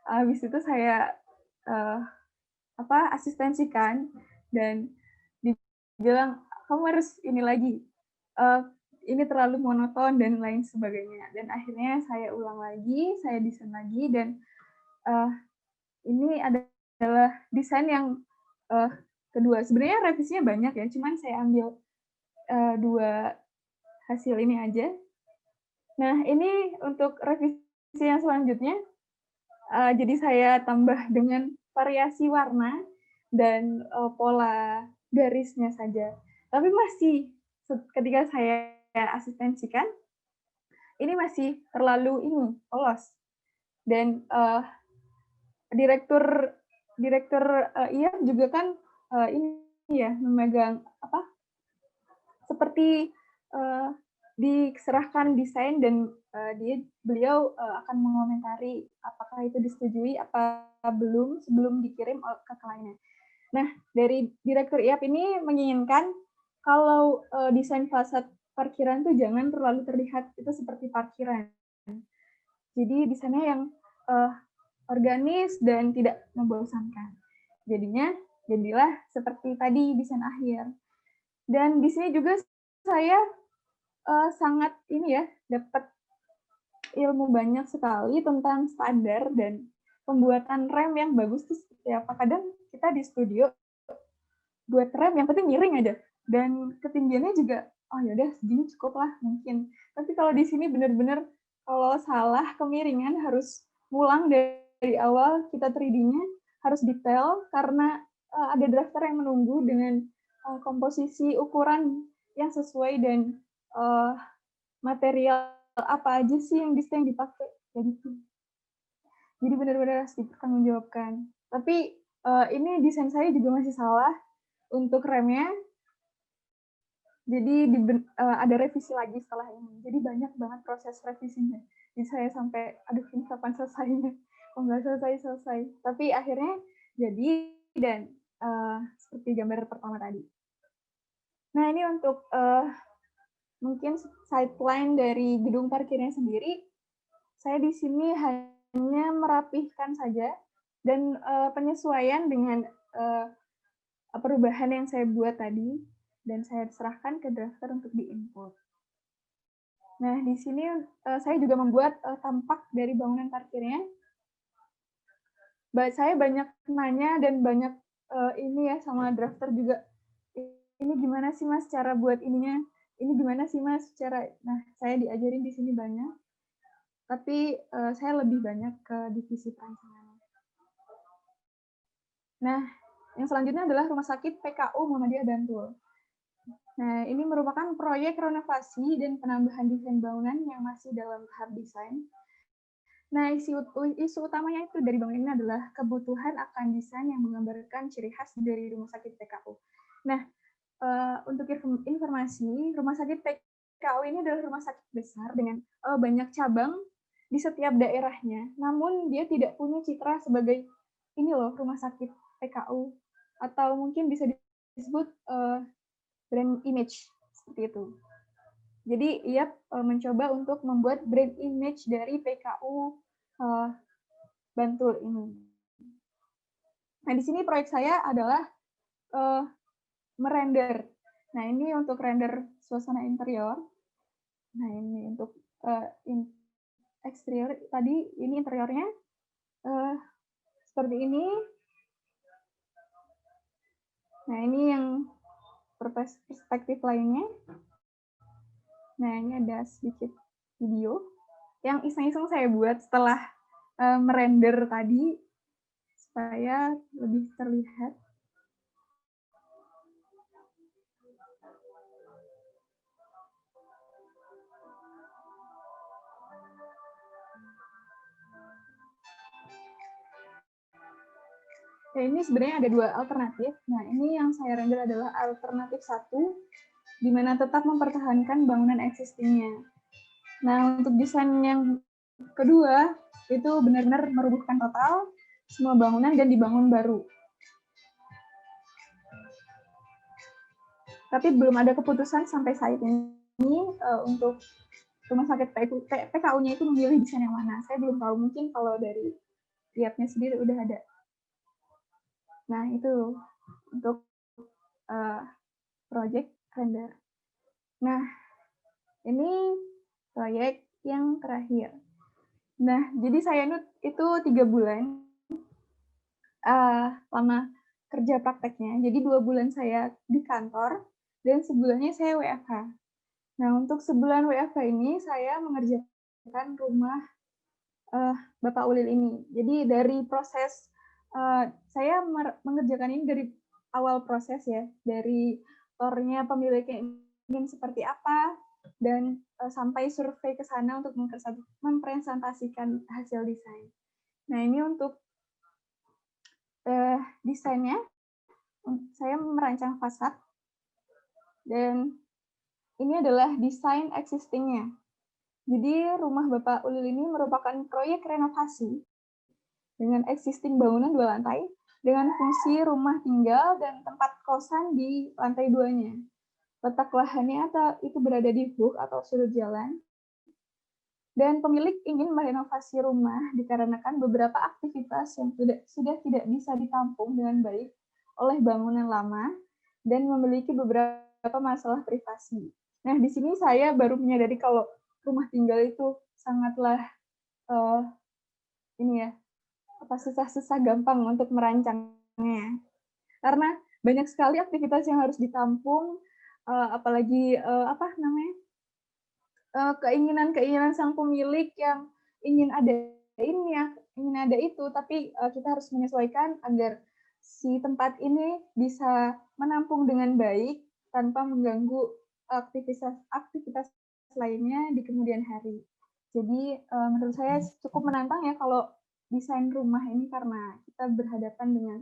Habis itu saya asistensikan dan dibilang kamu harus ini lagi, ini terlalu monoton dan lain sebagainya. Dan akhirnya saya ulang lagi, saya desain lagi, dan ini adalah desain yang kedua. Sebenarnya revisinya banyak ya, cuman saya ambil 2 hasil ini aja. Nah, ini untuk revisi yang selanjutnya, jadi saya tambah dengan variasi warna dan pola garisnya saja. Tapi masih ketika saya asistensikan, ini masih terlalu polos. Dan direktur IAP juga kan ini ya memegang seperti diserahkan desain dan beliau akan mengomentari apakah itu disetujui apa belum sebelum dikirim ke kliennya. Nah, dari direktur IAP ini menginginkan kalau desain fasad parkiran tuh jangan terlalu terlihat itu seperti parkiran. Jadi desainnya yang organis dan tidak membosankan. Jadilah seperti tadi desain akhir. Dan di sini juga saya sangat dapat ilmu banyak sekali tentang standar dan pembuatan rem yang bagus itu seperti apa. Kadang kita di studio buat rem yang penting miring aja dan ketinggiannya juga yaudah segini cukup lah mungkin. Tapi kalau di sini benar-benar kalau salah kemiringan harus ngulang dari awal, kita 3D-nya harus detail karena ada drafter yang menunggu dengan komposisi ukuran yang sesuai dan material apa aja sih yang dipakai kayak gitu. Jadi benar-benar harus dipertanggungjawabkan. Tapi ini desain saya juga masih salah untuk remnya. Jadi ada revisi lagi setelah ini. Jadi banyak banget proses revisinya. Jadi saya sampai, ini kapan selesainya? Kok nggak selesai. Tapi akhirnya jadi dan seperti gambar pertama tadi. Nah ini untuk mungkin sideline dari gedung parkirnya sendiri. Saya di sini hanya merapihkan saja dan penyesuaian dengan perubahan yang saya buat tadi. Dan saya serahkan ke drafter untuk di-input. Nah, di sini saya juga membuat tampak dari bangunan parkirnya. Saya banyak nanya dan banyak sama drafter juga. Ini gimana sih Mas cara buat ininya? Ini gimana sih Mas cara? Nah, saya diajarin di sini banyak. Tapi saya lebih banyak ke divisi perancangan. Nah, yang selanjutnya adalah Rumah Sakit PKU Muhammadiyah Bantul. Nah, ini merupakan proyek renovasi dan penambahan desain bangunan yang masih dalam tahap desain. Nah, isu utamanya itu dari bangunan ini adalah kebutuhan akan desain yang menggambarkan ciri khas dari Rumah Sakit PKU. Nah, untuk informasi, Rumah Sakit PKU ini adalah rumah sakit besar dengan banyak cabang di setiap daerahnya. Namun, dia tidak punya citra sebagai Rumah Sakit PKU. Atau mungkin bisa disebut brand image seperti itu. Jadi ia mencoba untuk membuat brand image dari PKU Bantul ini. Nah di sini proyek saya adalah merender. Nah ini untuk render suasana interior. Nah ini untuk eksterior. Tadi ini interiornya seperti ini. Nah ini yang perspektif lainnya. Nah, ini ada sedikit video yang iseng-iseng saya buat setelah merender tadi supaya lebih terlihat. Nah, ini sebenarnya ada 2 alternatif. Nah, ini yang saya render adalah alternatif 1, di mana tetap mempertahankan bangunan existing-nya. Nah, untuk desain yang kedua, itu benar-benar merubuhkan total semua bangunan dan dibangun baru. Tapi belum ada keputusan sampai saat ini untuk rumah sakit PKU-nya itu memilih desain yang mana. Saya belum tahu, mungkin kalau dari IAP-nya sendiri udah ada. Nah, itu untuk project render. Nah, ini proyek yang terakhir. Nah, jadi saya itu 3 bulan lama kerja prakteknya. Jadi 2 bulan saya di kantor dan sebulannya saya WFH. Nah, untuk sebulan WFH ini saya mengerjakan rumah Bapak Ulil ini. Jadi dari proses saya mengerjakan ini dari awal proses ya, dari tornya pemiliknya ingin seperti apa dan sampai survei ke sana untuk mempresentasikan hasil desain. Nah, ini untuk desainnya saya merancang fasad dan ini adalah desain existing-nya. Jadi rumah Bapak Ulil ini merupakan proyek renovasi dengan existing bangunan 2 lantai dengan fungsi rumah tinggal dan tempat kosan di lantai 2-nya. Letak lahannya itu berada di hook atau sudut jalan. Dan pemilik ingin merenovasi rumah dikarenakan beberapa aktivitas yang sudah tidak bisa ditampung dengan baik oleh bangunan lama dan memiliki beberapa masalah privasi. Nah, di sini saya baru menyadari kalau rumah tinggal itu sangatlah susah-susah gampang untuk merancangnya. Karena banyak sekali aktivitas yang harus ditampung, apalagi keinginan-keinginan sang pemilik yang ingin ada ini ya, ingin ada itu, tapi kita harus menyesuaikan agar si tempat ini bisa menampung dengan baik tanpa mengganggu aktivitas lainnya di kemudian hari. Jadi menurut saya cukup menantang ya kalau desain rumah ini karena kita berhadapan dengan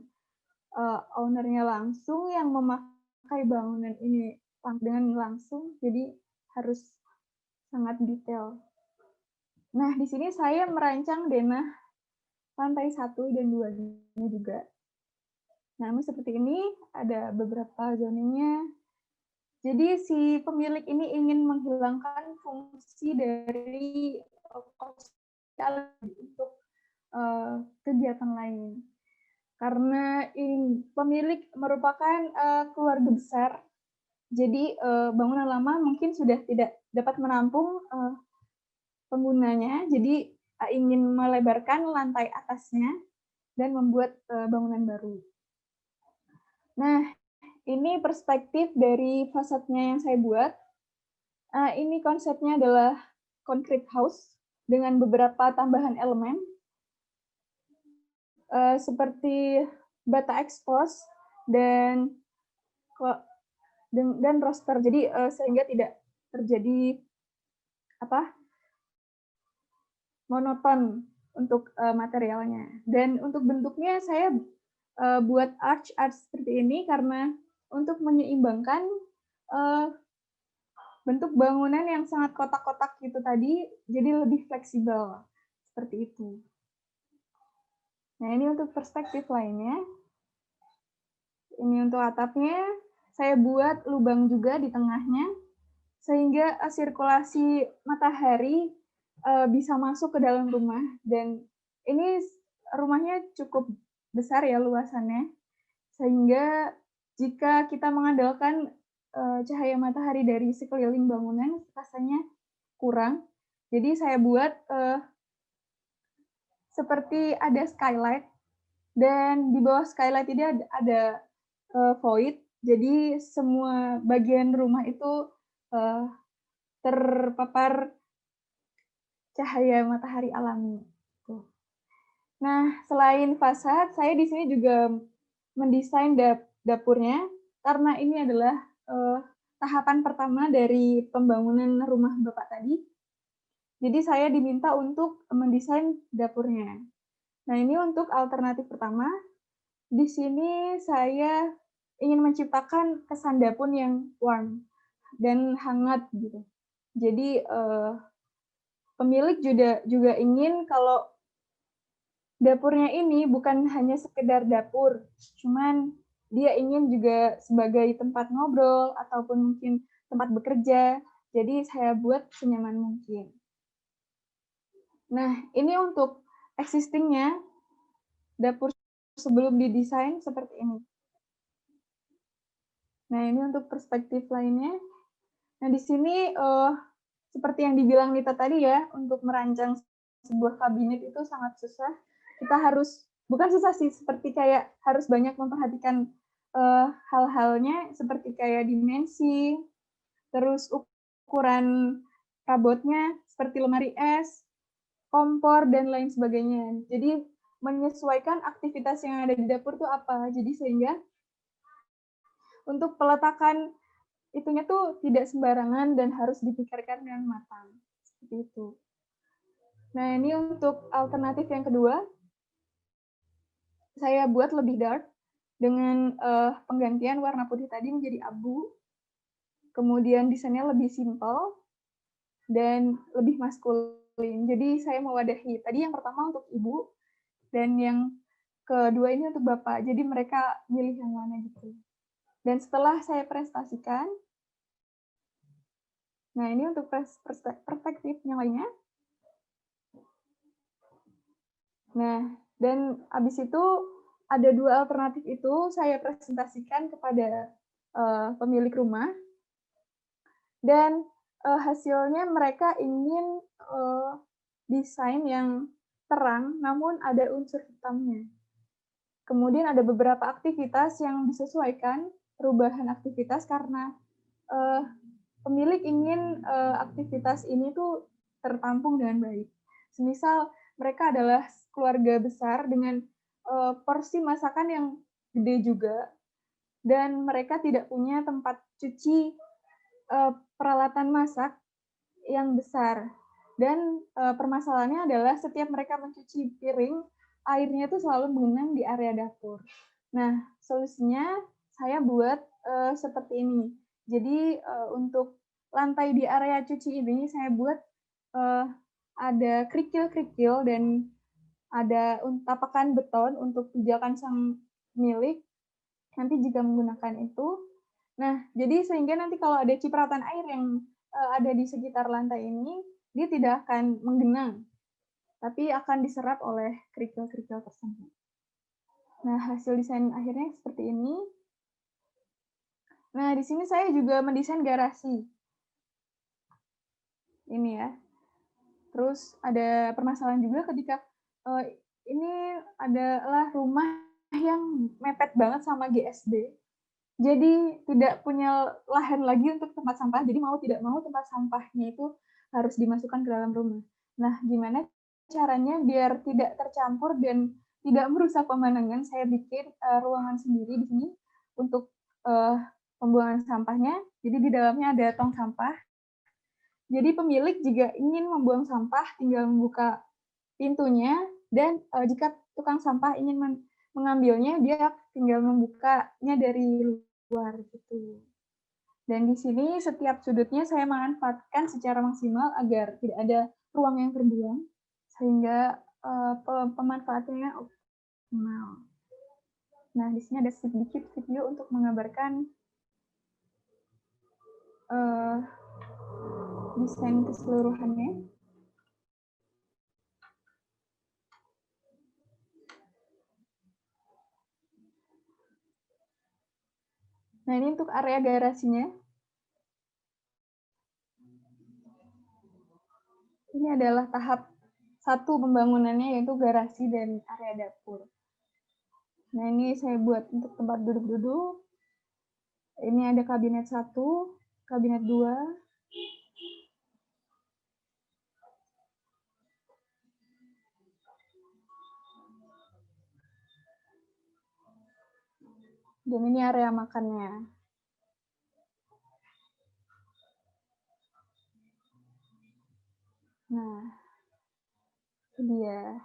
owner-nya langsung yang memakai bangunan ini dengan langsung, jadi harus sangat detail. Nah, di sini saya merancang denah lantai 1 dan 2-nya juga. Namun seperti ini, ada beberapa zoningnya. Jadi si pemilik ini ingin menghilangkan fungsi dari untuk kegiatan lain. Karena pemilik merupakan keluarga besar, jadi bangunan lama mungkin sudah tidak dapat menampung penggunanya, jadi ingin melebarkan lantai atasnya dan membuat bangunan baru. Nah, ini perspektif dari fasadnya yang saya buat. Ini konsepnya adalah concrete house dengan beberapa tambahan elemen seperti bata expose dan roster. Jadi sehingga tidak terjadi monoton untuk materialnya. Dan untuk bentuknya saya buat arch seperti ini karena untuk menyeimbangkan bentuk bangunan yang sangat kotak-kotak gitu tadi, jadi lebih fleksibel seperti itu. Nah, ini untuk perspektif lainnya. Ini untuk atapnya, saya buat lubang juga di tengahnya, sehingga sirkulasi matahari bisa masuk ke dalam rumah. Dan ini rumahnya cukup besar ya luasannya, sehingga jika kita mengandalkan cahaya matahari dari sekeliling bangunan, rasanya kurang. Jadi saya buat seperti ada skylight, dan di bawah skylight ini ada void, jadi semua bagian rumah itu terpapar cahaya matahari alami. Nah, selain fasad, saya di sini juga mendesain dapurnya, karena ini adalah tahapan pertama dari pembangunan rumah Bapak tadi. Jadi saya diminta untuk mendesain dapurnya. Nah, ini untuk alternatif pertama. Di sini saya ingin menciptakan kesan dapur yang warm dan hangat gitu. Jadi pemilik juga ingin kalau dapurnya ini bukan hanya sekedar dapur, cuman dia ingin juga sebagai tempat ngobrol ataupun mungkin tempat bekerja. Jadi saya buat senyaman mungkin. Nah, ini untuk existing-nya dapur sebelum didesain seperti ini. Nah, ini untuk perspektif lainnya. Nah, di sini seperti yang dibilang Nita tadi ya, untuk merancang sebuah kabinet itu sangat susah. Kita harus bukan susah sih, seperti kayak harus banyak memperhatikan hal-halnya seperti kayak dimensi, terus ukuran rabotnya seperti lemari es, kompor, dan lain sebagainya. Jadi menyesuaikan aktivitas yang ada di dapur tuh apa. Jadi sehingga untuk peletakan itunya tuh tidak sembarangan dan harus dipikirkan dengan matang. Seperti itu. Nah, ini untuk alternatif yang kedua. Saya buat lebih dark dengan penggantian warna putih tadi menjadi abu. Kemudian desainnya lebih simpel dan lebih maskulin. Jadi saya mewadahi. Tadi yang pertama untuk ibu dan yang kedua ini untuk bapak. Jadi mereka milih yang mana gitu. Dan setelah saya prestasikan, nah ini untuk perspektif yang lainnya. Nah, dan habis itu ada dua alternatif itu saya presentasikan kepada pemilik rumah. Dan hasilnya mereka ingin desain yang terang, namun ada unsur hitamnya. Kemudian ada beberapa aktivitas yang disesuaikan, perubahan aktivitas karena pemilik ingin aktivitas ini tuh tertampung dengan baik. Semisal mereka adalah keluarga besar dengan porsi masakan yang gede juga, dan mereka tidak punya tempat cuci peralatan masak yang besar. Dan permasalahannya adalah setiap mereka mencuci piring, airnya itu selalu mengenang di area dapur. Nah, solusinya saya buat seperti ini. Jadi untuk lantai di area cuci ini saya buat ada kerikil-kerikil dan ada tapakan beton untuk pijakan sang milik nanti jika menggunakan itu. Nah, jadi sehingga nanti kalau ada cipratan air yang ada di sekitar lantai ini, dia tidak akan menggenang, tapi akan diserap oleh kerikil-kerikil tersebut. Nah, hasil desain akhirnya seperti ini. Nah, di sini saya juga mendesain garasi. Ini ya. Terus ada permasalahan juga ketika ini adalah rumah yang mepet banget sama GSD. Jadi tidak punya lahan lagi untuk tempat sampah, jadi mau tidak mau tempat sampahnya itu harus dimasukkan ke dalam rumah. Nah, gimana caranya biar tidak tercampur dan tidak merusak pemandangan? Saya bikin ruangan sendiri di sini untuk pembuangan sampahnya. Jadi di dalamnya ada tong sampah. Jadi pemilik jika ingin membuang sampah tinggal membuka pintunya, dan jika tukang sampah ingin mengambilnya, dia tinggal membukanya dari luar gitu. Dan di sini setiap sudutnya saya manfaatkan secara maksimal agar tidak ada ruang yang terbuang, sehingga pemanfaatannya optimal. Nah, di sini ada sedikit video untuk menggambarkan desain keseluruhannya. Nah, ini untuk area garasinya. Ini adalah tahap 1 pembangunannya, yaitu garasi dan area dapur. Nah, ini saya buat untuk tempat duduk-duduk. Ini ada kabinet 1, kabinet 2. Dan ini area makannya. Nah, itu dia.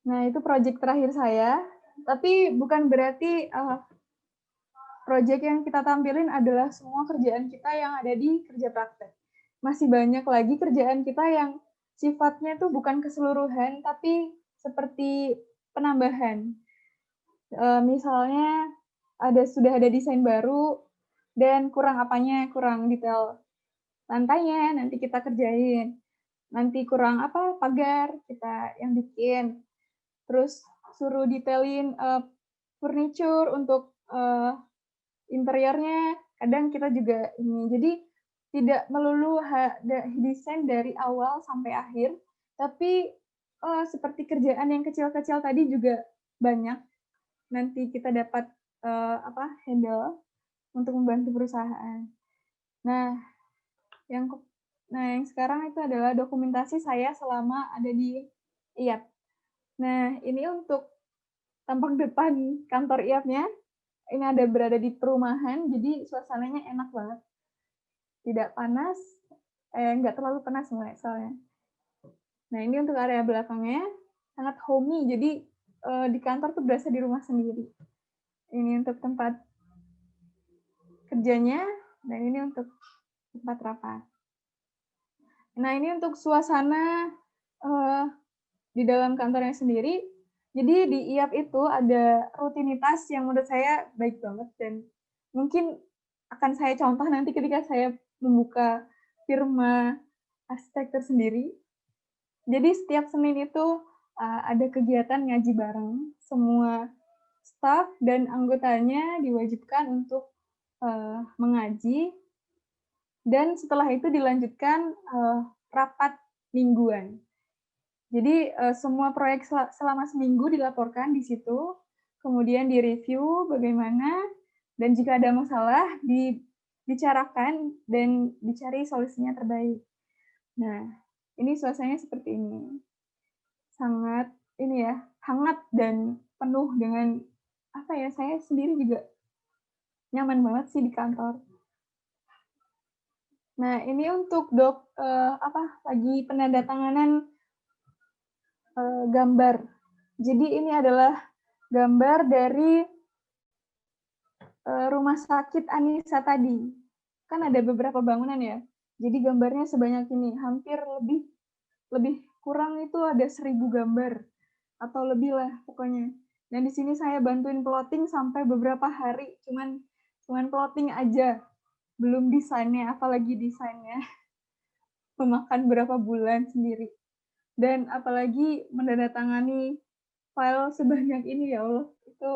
Nah, itu proyek terakhir saya. Tapi bukan berarti proyek yang kita tampilin adalah semua kerjaan kita yang ada di kerja praktek. Masih banyak lagi kerjaan kita yang sifatnya itu bukan keseluruhan, tapi seperti penambahan. Misalnya sudah ada desain baru dan kurang apanya, kurang detail lantainya, nanti kita kerjain. Nanti kurang pagar, kita yang bikin. Terus suruh detailin furniture untuk interiornya, kadang kita juga ini. Jadi tidak melulu desain dari awal sampai akhir, tapi seperti kerjaan yang kecil-kecil tadi juga banyak. Nanti kita dapat handle untuk membantu perusahaan. Nah, yang sekarang itu adalah dokumentasi saya selama ada di IAP. Nah, ini untuk tampak depan kantor IAP-nya. Ini ada berada di perumahan, jadi suasananya enak banget. Tidak panas, nggak terlalu panas soalnya. Nah, ini untuk area belakangnya, sangat homey, jadi di kantor tuh berasa di rumah sendiri. Ini untuk tempat kerjanya, dan ini untuk tempat rapat. Nah, ini untuk suasana di dalam kantornya sendiri. Jadi di IAP itu ada rutinitas yang menurut saya baik banget dan mungkin akan saya contoh nanti ketika saya membuka firma arsitek tersendiri. Jadi setiap Senin itu ada kegiatan ngaji bareng, semua staf dan anggotanya diwajibkan untuk mengaji, dan setelah itu dilanjutkan rapat mingguan. Jadi semua proyek selama seminggu dilaporkan di situ, kemudian direview bagaimana, dan jika ada masalah dibicarakan dan dicari solusinya terbaik. Nah, ini suasananya seperti ini. Sangat hangat dan penuh dengan saya sendiri juga nyaman banget sih di kantor. Nah, ini untuk lagi penandatanganan gambar. Jadi ini adalah gambar dari rumah sakit Anissa tadi. Kan ada beberapa bangunan ya. Jadi gambarnya sebanyak ini, hampir lebih kurang itu ada 1000 gambar atau lebih lah pokoknya. Dan di sini saya bantuin plotting sampai beberapa hari, cuman plotting aja, belum desainnya, apalagi desainnya memakan berapa bulan sendiri. Dan apalagi menandatangani file sebanyak ini, ya Allah, itu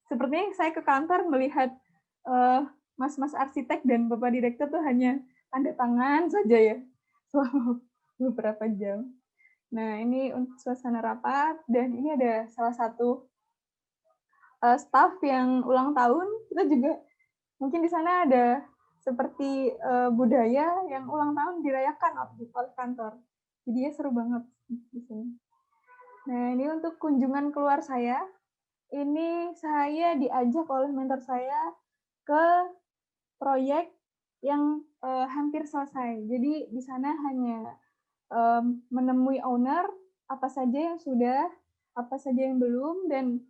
sepertinya saya ke kantor melihat mas-mas arsitek dan bapak direktur tuh hanya tanda tangan saja ya selama beberapa jam. Nah, ini untuk suasana rapat, dan ini ada salah satu staff yang ulang tahun. Kita juga mungkin di sana ada seperti budaya yang ulang tahun dirayakan oleh kantor. Jadi ya seru banget di sini. Nah, ini untuk kunjungan keluar saya. Ini saya diajak oleh mentor saya ke proyek yang hampir selesai. Jadi di sana hanya menemui owner, apa saja yang sudah, apa saja yang belum, dan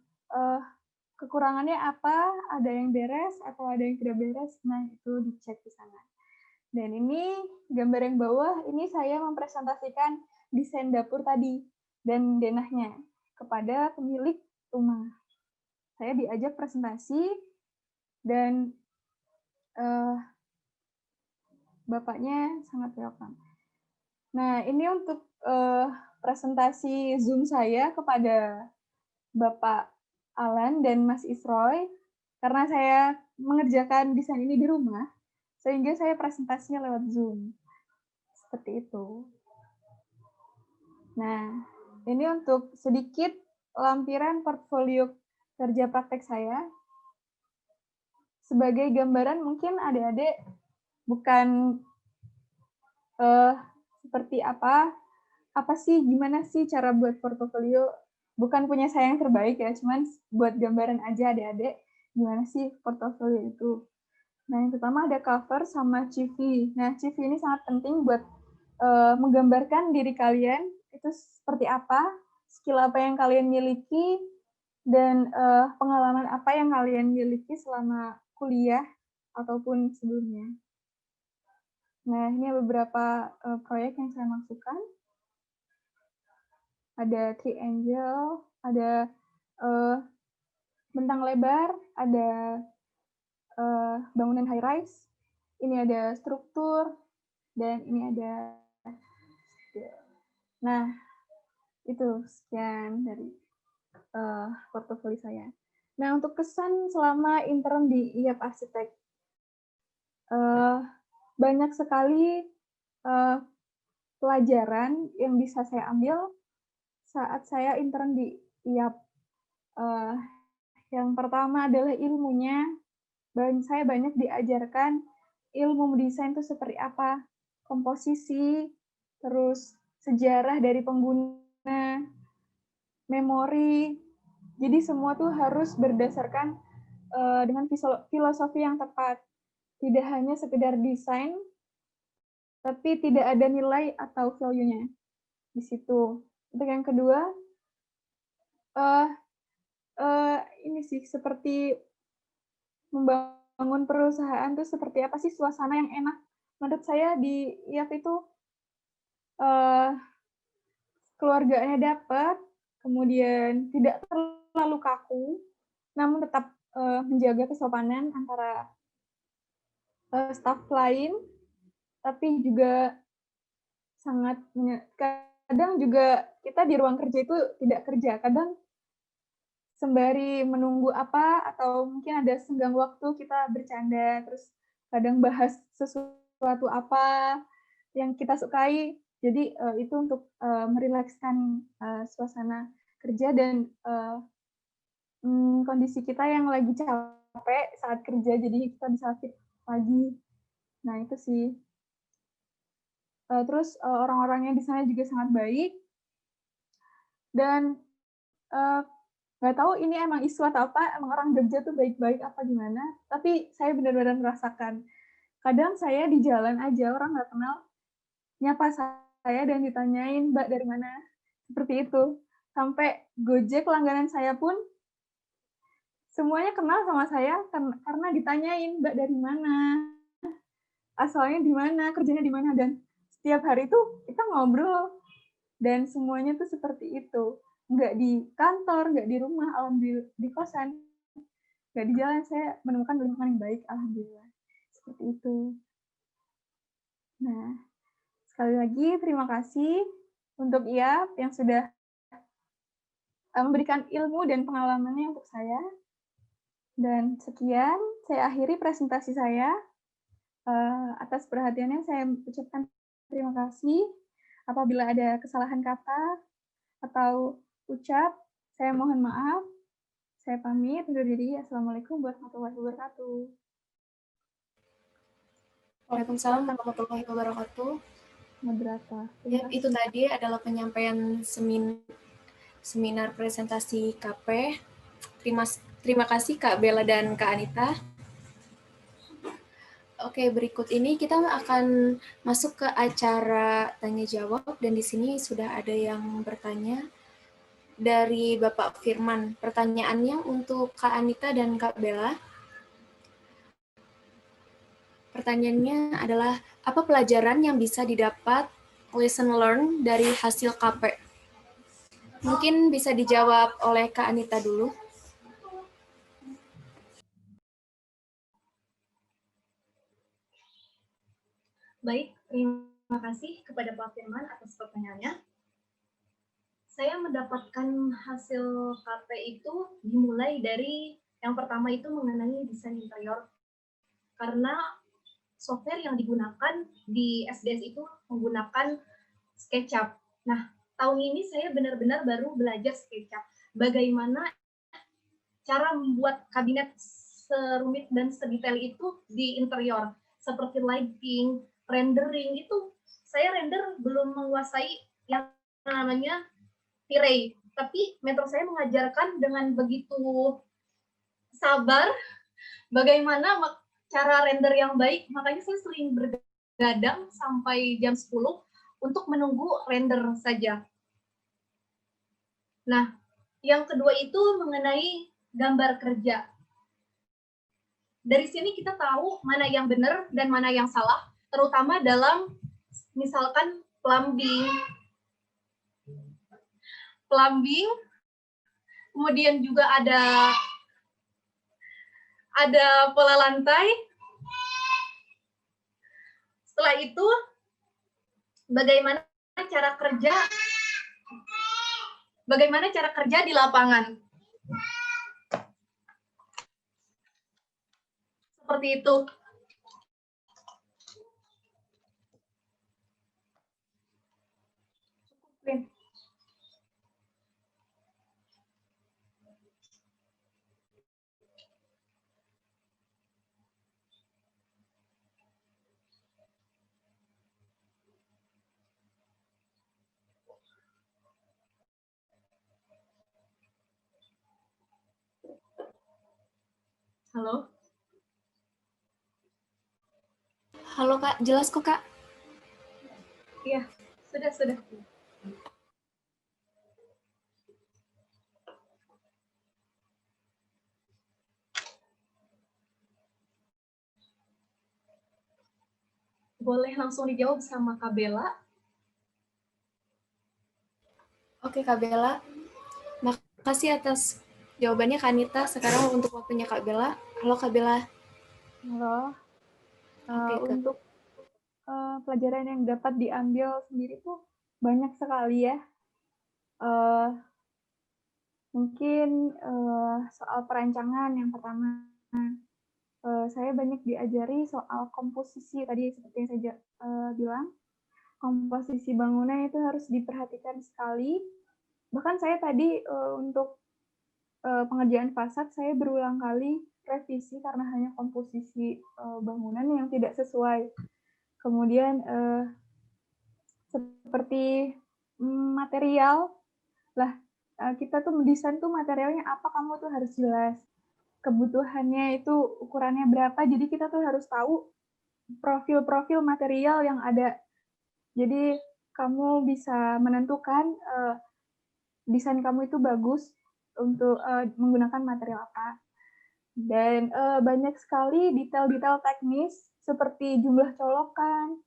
kekurangannya apa, ada yang beres atau ada yang tidak beres. Nah, itu dicek di sana. Dan ini gambar yang bawah, ini saya mempresentasikan desain dapur tadi dan denahnya kepada pemilik rumah. Saya diajak presentasi dan bapaknya sangat welcome. Nah, ini untuk presentasi Zoom saya kepada Bapak Alan dan Mas Isroy, karena saya mengerjakan desain ini di rumah, sehingga saya presentasinya lewat Zoom. Seperti itu. Nah, ini untuk sedikit lampiran portfolio kerja praktek saya. Sebagai gambaran mungkin adik-adik bukan seperti apa sih, gimana sih cara buat portfolio, bukan punya saya yang terbaik ya, cuman buat gambaran aja adik-adik gimana sih portfolio itu. Nah, yang pertama ada cover sama CV. Nah, CV ini sangat penting buat menggambarkan diri kalian, itu seperti apa, skill apa yang kalian miliki, dan pengalaman apa yang kalian miliki selama kuliah ataupun sebelumnya. Nah, ini beberapa proyek yang saya masukkan. Ada triangle, ada bentang lebar, ada bangunan high rise, ini ada struktur, dan ini ada. Nah, itu sekian dari portofolio saya. Nah, untuk kesan selama intern di IAP Arsitek, banyak sekali pelajaran yang bisa saya ambil saat saya intern di IAP. Yang pertama adalah ilmunya. Saya banyak diajarkan ilmu mendesain itu seperti apa, komposisi, terus sejarah dari pengguna, memori. Jadi semua tuh harus berdasarkan dengan filosofi yang tepat. Tidak hanya sekedar desain, tapi tidak ada nilai atau value-nya di situ. Untuk yang kedua, ini sih seperti membangun perusahaan tuh seperti apa sih suasana yang enak. Menurut saya di IAP itu keluarganya dapat, kemudian tidak terlalu kaku, namun tetap menjaga kesopanan antara staf lain, tapi juga sangat kadang juga kita di ruang kerja itu tidak kerja, kadang sembari menunggu apa atau mungkin ada senggang waktu kita bercanda, terus kadang bahas sesuatu apa yang kita sukai. Jadi itu untuk merilekskan suasana kerja dan kondisi kita yang lagi capek saat kerja, jadi kita bisa fit pagi. Nah itu sih. Terus orang-orangnya di sana juga sangat baik. Dan nggak tahu ini emang isu atau apa, emang orang Jogja tuh baik-baik apa gimana, tapi saya benar-benar merasakan. Kadang saya di jalan aja, orang nggak kenal, nyapa saya dan ditanyain, Mbak dari mana? Seperti itu. Sampai Gojek langganan saya pun, semuanya kenal sama saya karena ditanyain, Mbak dari mana? Asalnya di mana? Kerjanya di mana? Dan setiap hari tuh kita ngobrol. Dan semuanya tuh seperti itu. Nggak di kantor, nggak di rumah, alhamdulillah di kosan, nggak di jalan, saya menemukan lingkungan yang baik, alhamdulillah. Seperti itu. Nah, sekali lagi terima kasih untuk IAP yang sudah memberikan ilmu dan pengalamannya untuk saya. Dan sekian, saya akhiri presentasi saya. Atas perhatiannya saya ucapkan terima kasih. Apabila ada kesalahan kata atau ucap, saya mohon maaf. Saya pamit undur diri. Assalamualaikum warahmatullahi wabarakatuh. Waalaikumsalam warahmatullahi wabarakatuh. Moderator. Ya, itu tadi adalah penyampaian seminar presentasi KP. Terima kasih Kak Bella dan Kak Anita. Oke, berikut ini kita akan masuk ke acara tanya jawab, dan di sini sudah ada yang bertanya dari Bapak Firman. Pertanyaannya untuk Kak Anita dan Kak Bella. Pertanyaannya adalah, apa pelajaran yang bisa didapat lesson learn dari hasil KP? Mungkin bisa dijawab oleh Kak Anita dulu. Baik, terima kasih kepada Pak Firman atas pertanyaannya. Saya mendapatkan hasil KP itu dimulai dari yang pertama itu mengenai desain interior. Karena software yang digunakan di SDS itu menggunakan SketchUp. Nah, tahun ini saya benar-benar baru belajar SketchUp. Bagaimana cara membuat kabinet serumit dan sedetail itu di interior. Seperti lighting, rendering, itu saya render belum menguasai yang namanya V-Ray. Tapi mentor saya mengajarkan dengan begitu sabar bagaimana cara render yang baik. Makanya saya sering bergadang sampai jam 10 untuk menunggu render saja. Nah, yang kedua itu mengenai gambar kerja. Dari sini kita tahu mana yang benar dan mana yang salah, terutama dalam misalkan plumbing, kemudian juga ada pola lantai. Setelah itu, bagaimana cara kerja di lapangan. Seperti itu. Halo? Halo Kak, jelas kok Kak. Iya, sudah. Boleh langsung dijawab sama Kak Bella. Oke Kak Bella, makasih atas jawabannya Kak Anita. Sekarang untuk waktunya Kak Bella. Halo Kak Bella. Halo. Oke, Kak. Untuk pelajaran yang dapat diambil sendiri tuh banyak sekali ya. Mungkin soal perancangan yang pertama. Saya banyak diajari soal komposisi tadi seperti yang saya bilang. Komposisi bangunan itu harus diperhatikan sekali. Bahkan saya tadi untuk pengerjaan fasad saya berulang kali revisi karena hanya komposisi bangunan yang tidak sesuai. Kemudian seperti material, lah kita tuh mendesain tuh materialnya apa, kamu tuh harus jelas. Kebutuhannya itu ukurannya berapa, jadi kita tuh harus tahu profil-profil material yang ada. Jadi kamu bisa menentukan desain kamu itu bagus untuk menggunakan material apa. Dan banyak sekali detail-detail teknis seperti jumlah colokan,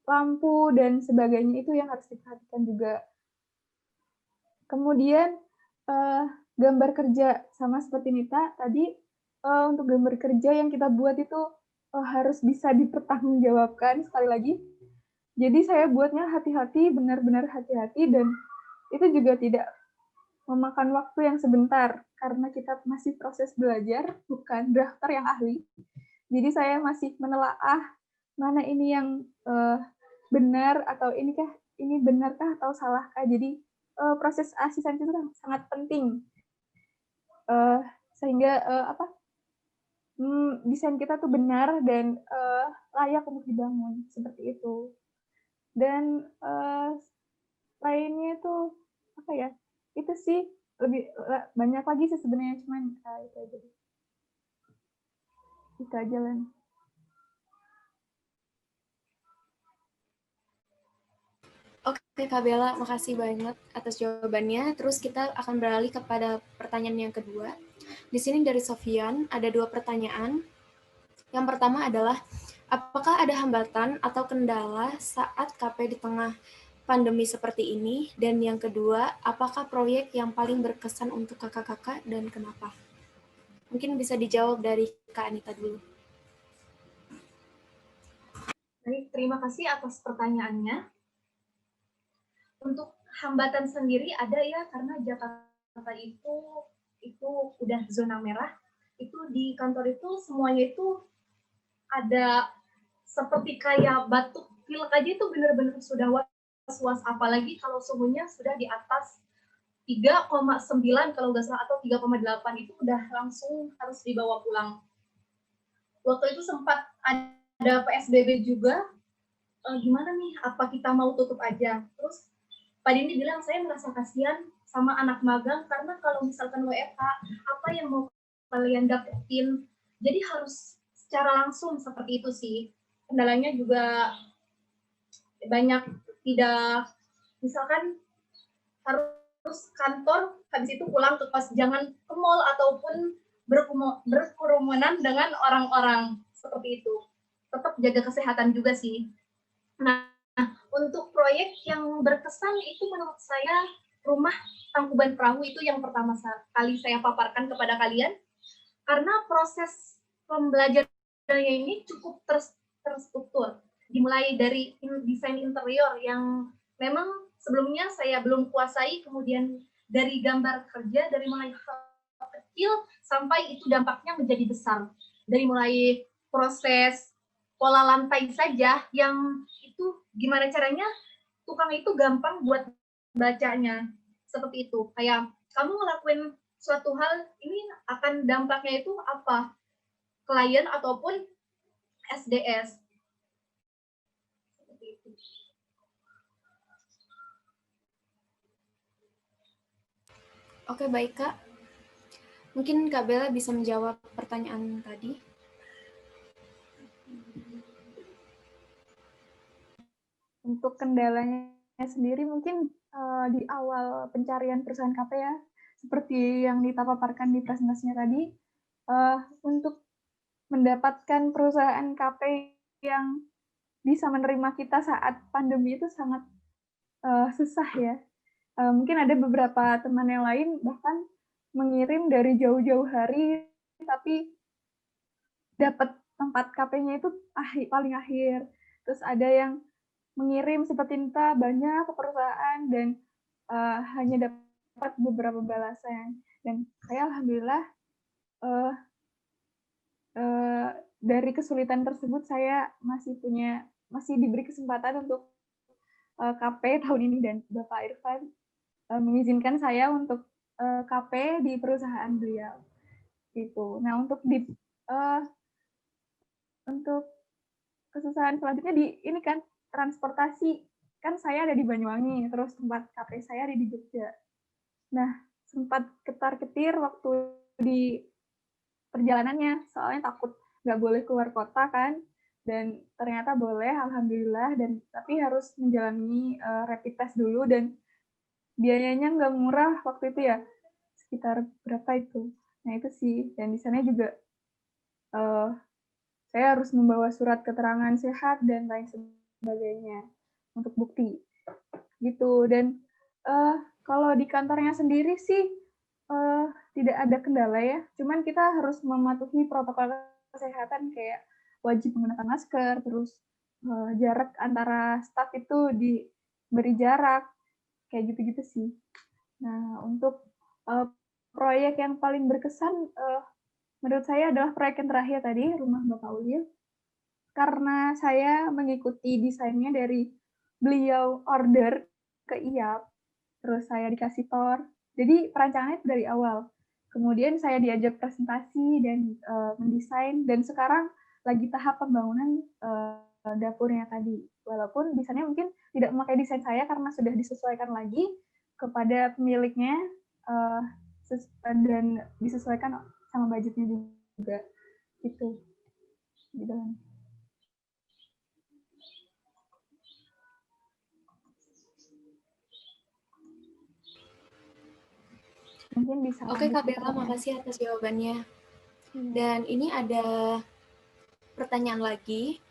lampu, dan sebagainya itu yang harus diperhatikan juga. Kemudian gambar kerja, sama seperti Nita tadi, untuk gambar kerja yang kita buat itu harus bisa dipertanggungjawabkan sekali lagi. Jadi saya buatnya hati-hati, benar-benar hati-hati, dan itu juga tidak memakan waktu yang sebentar, karena kita masih proses belajar, bukan drafter yang ahli. Jadi saya masih menelaah mana ini yang benar, atau ini benarkah atau salahkah. Jadi proses asisten itu sangat penting, sehingga desain kita tuh benar dan layak untuk dibangun, seperti itu. Dan lainnya tuh apa ya, itu sih lebih banyak lagi sih sebenarnya, cuman itu aja Len. Oke Kak Bella, makasih banyak atas jawabannya. Terus kita akan beralih kepada pertanyaan yang kedua. Di sini dari Sofian ada 2 pertanyaan. Yang pertama adalah, apakah ada hambatan atau kendala saat KP di tengah pandemi seperti ini? Dan yang kedua, apakah proyek yang paling berkesan untuk kakak-kakak dan kenapa? Mungkin bisa dijawab dari Kak Anita dulu. Baik, terima kasih atas pertanyaannya. Untuk hambatan sendiri ada ya, karena Jakarta itu udah zona merah. Itu di kantor itu semuanya itu ada seperti kayak batuk pilek aja, itu benar-benar sudah was-was, apalagi kalau suhunya sudah di atas 3,9 kalau nggak salah, atau 3,8, itu udah langsung harus dibawa pulang. Waktu itu sempat ada PSBB juga, gimana nih, apa kita mau tutup aja? Terus Pak Dindi bilang, saya merasa kasihan sama anak magang, karena kalau misalkan WFH, apa yang mau kalian dapetin? Jadi harus secara langsung seperti itu sih. Kendalanya juga banyak, tidak, misalkan harus kantor, habis itu pulang ke kos, jangan ke mall ataupun berkerumunan dengan orang-orang, seperti itu. Tetap jaga kesehatan juga sih. Nah, untuk proyek yang berkesan itu menurut saya rumah Tangkuban Perahu, itu yang pertama kali saya paparkan kepada kalian, karena proses pembelajarannya ini cukup terstruktur, dimulai dari desain interior yang memang sebelumnya saya belum kuasai, kemudian dari gambar kerja, dari mulai kecil sampai itu dampaknya menjadi besar, dari mulai proses pola lantai saja yang itu gimana caranya tukang itu gampang buat bacanya, seperti itu. Kayak kamu ngelakuin suatu hal, ini akan dampaknya itu apa? Klien ataupun SDS. Seperti itu. Oke, baik Kak. Mungkin Kak Bella bisa menjawab pertanyaan tadi. Untuk kendalanya sendiri mungkin di awal pencarian perusahaan KP ya, seperti yang Dita paparkan di presentasinya tadi, untuk mendapatkan perusahaan KP yang bisa menerima kita saat pandemi itu sangat susah ya. Mungkin ada beberapa teman yang lain bahkan mengirim dari jauh-jauh hari, tapi dapat tempat KP-nya itu paling akhir. Terus ada yang mengirim seperti Nita banyak ke perusahaan dan hanya dapat beberapa balasan. Dan saya alhamdulillah dari kesulitan tersebut saya masih diberi kesempatan untuk KP tahun ini, dan Bapak Irfan mengizinkan saya untuk KP di perusahaan beliau. Gitu. Nah, untuk kesusahan selanjutnya ini kan transportasi, kan saya ada di Banyuwangi, terus tempat KP saya ada di Jogja. Nah, sempat ketar-ketir waktu di perjalanannya, soalnya takut nggak boleh keluar kota kan, dan ternyata boleh, alhamdulillah, dan tapi harus menjalani rapid test dulu, dan biayanya nggak murah waktu itu ya, sekitar berapa itu. Nah itu sih, dan di sana juga saya harus membawa surat keterangan sehat dan lain sebagainya untuk bukti gitu. Dan kalau di kantornya sendiri sih tidak ada kendala ya, cuman kita harus mematuhi protokol kesehatan kayak wajib menggunakan masker, terus jarak antara staf itu diberi jarak, kayak gitu-gitu sih. Nah, untuk proyek yang paling berkesan menurut saya adalah proyek yang terakhir tadi, Rumah Bapak Ulil, karena saya mengikuti desainnya dari beliau order ke IAP, terus saya dikasih TOR, jadi perancangannya dari awal. Kemudian saya diajak presentasi dan mendesain, dan sekarang lagi tahap pembangunan dapurnya tadi. Walaupun desainnya mungkin tidak memakai desain saya karena sudah disesuaikan lagi kepada pemiliknya dan disesuaikan sama budgetnya juga. Gitu. Gitu. Mungkin bisa. Oke Kak Bella, makasih atas jawabannya. Dan ini ada pertanyaan lagi.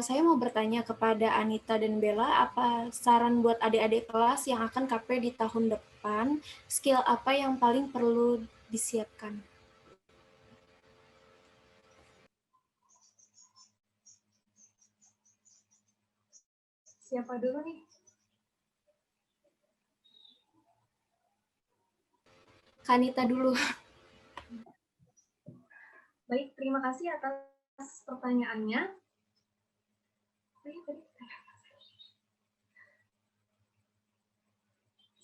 Saya mau bertanya kepada Anita dan Bella, apa saran buat adik-adik kelas yang akan KP di tahun depan, skill apa yang paling perlu disiapkan? Siapa dulu nih? Kanita dulu. Baik, terima kasih atas pertanyaannya.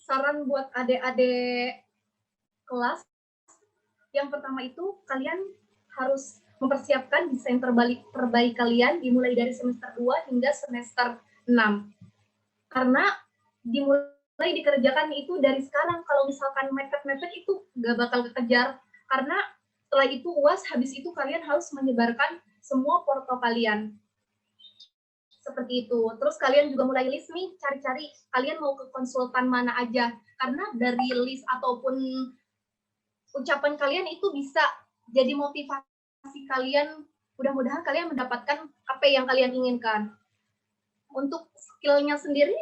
Saran buat adik-adik kelas, yang pertama itu kalian harus mempersiapkan desain terbaik kalian dimulai dari semester 2 hingga semester 6. Karena dimulai dikerjakan itu dari sekarang. Kalau misalkan mepet-mepet itu nggak bakal kekejar. Karena setelah itu UAS, habis itu kalian harus menyebarkan semua porto kalian. Seperti itu. Terus kalian juga mulai list nih, cari-cari kalian mau ke konsultan mana aja. Karena dari list ataupun ucapan kalian itu bisa jadi motivasi kalian. Mudah-mudahan kalian mendapatkan apa yang kalian inginkan. Untuk skillnya sendiri,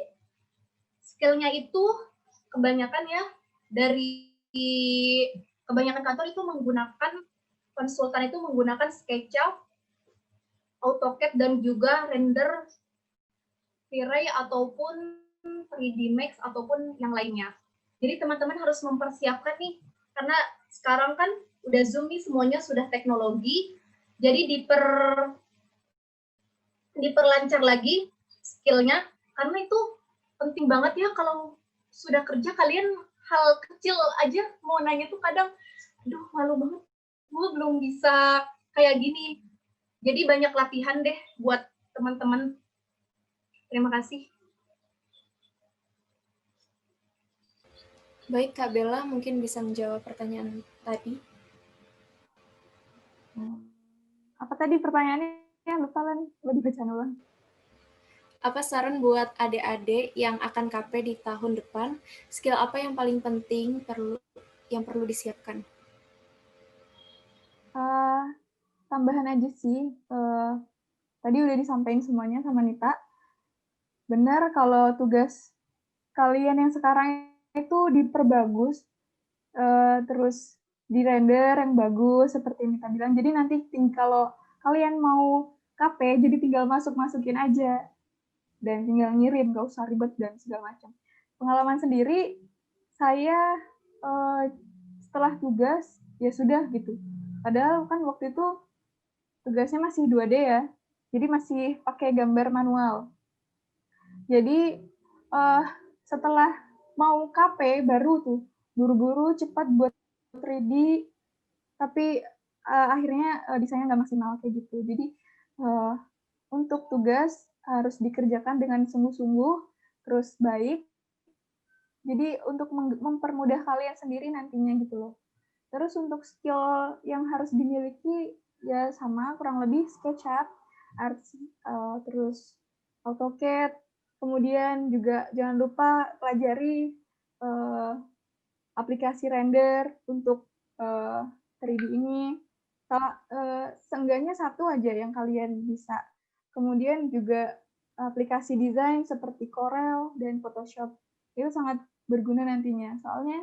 skillnya itu kebanyakan ya, dari kebanyakan kantor itu menggunakan, konsultan itu menggunakan SketchUp, AutoCAD, dan juga render V-Ray ataupun 3D Max ataupun yang lainnya. Jadi teman-teman harus mempersiapkan nih, karena sekarang kan udah Zoom nih, semuanya sudah teknologi, jadi diperlancar lagi skillnya, karena itu penting banget ya. Kalau sudah kerja kalian hal kecil aja mau nanya tuh kadang, aduh malu banget, gue belum bisa kayak gini. Jadi banyak latihan deh buat teman-teman. Terima kasih. Baik, Kak Bella mungkin bisa menjawab pertanyaan tadi. Apa tadi pertanyaannya? Lupa lah nih, boleh dibaca ulang. Apa saran buat adik-adik yang akan KP di tahun depan? Skill apa yang paling penting yang perlu disiapkan? Tambahan aja sih, tadi udah disampaikan semuanya sama Nita. Benar kalau tugas kalian yang sekarang itu diperbagus, terus di-render yang bagus seperti Nita bilang. Jadi nanti kalau kalian mau KP, jadi tinggal masukin aja dan tinggal ngirim, nggak usah ribet dan segala macam. Pengalaman sendiri, saya setelah tugas ya sudah gitu. Padahal kan waktu itu tugasnya masih 2D ya, jadi masih pakai gambar manual. Jadi setelah mau KP baru tuh buru-buru cepat buat 3D, tapi akhirnya desainnya nggak maksimal kayak gitu. Jadi untuk tugas harus dikerjakan dengan sungguh-sungguh, terus baik. Jadi untuk mempermudah kalian sendiri nantinya gitu loh. Terus untuk skill yang harus dimiliki ya sama kurang lebih SketchUp, terus AutoCAD, kemudian juga jangan lupa pelajari aplikasi render untuk 3D ini. Seenggaknya satu aja yang kalian bisa. Kemudian juga aplikasi desain seperti Corel dan Photoshop. Itu sangat berguna nantinya. Soalnya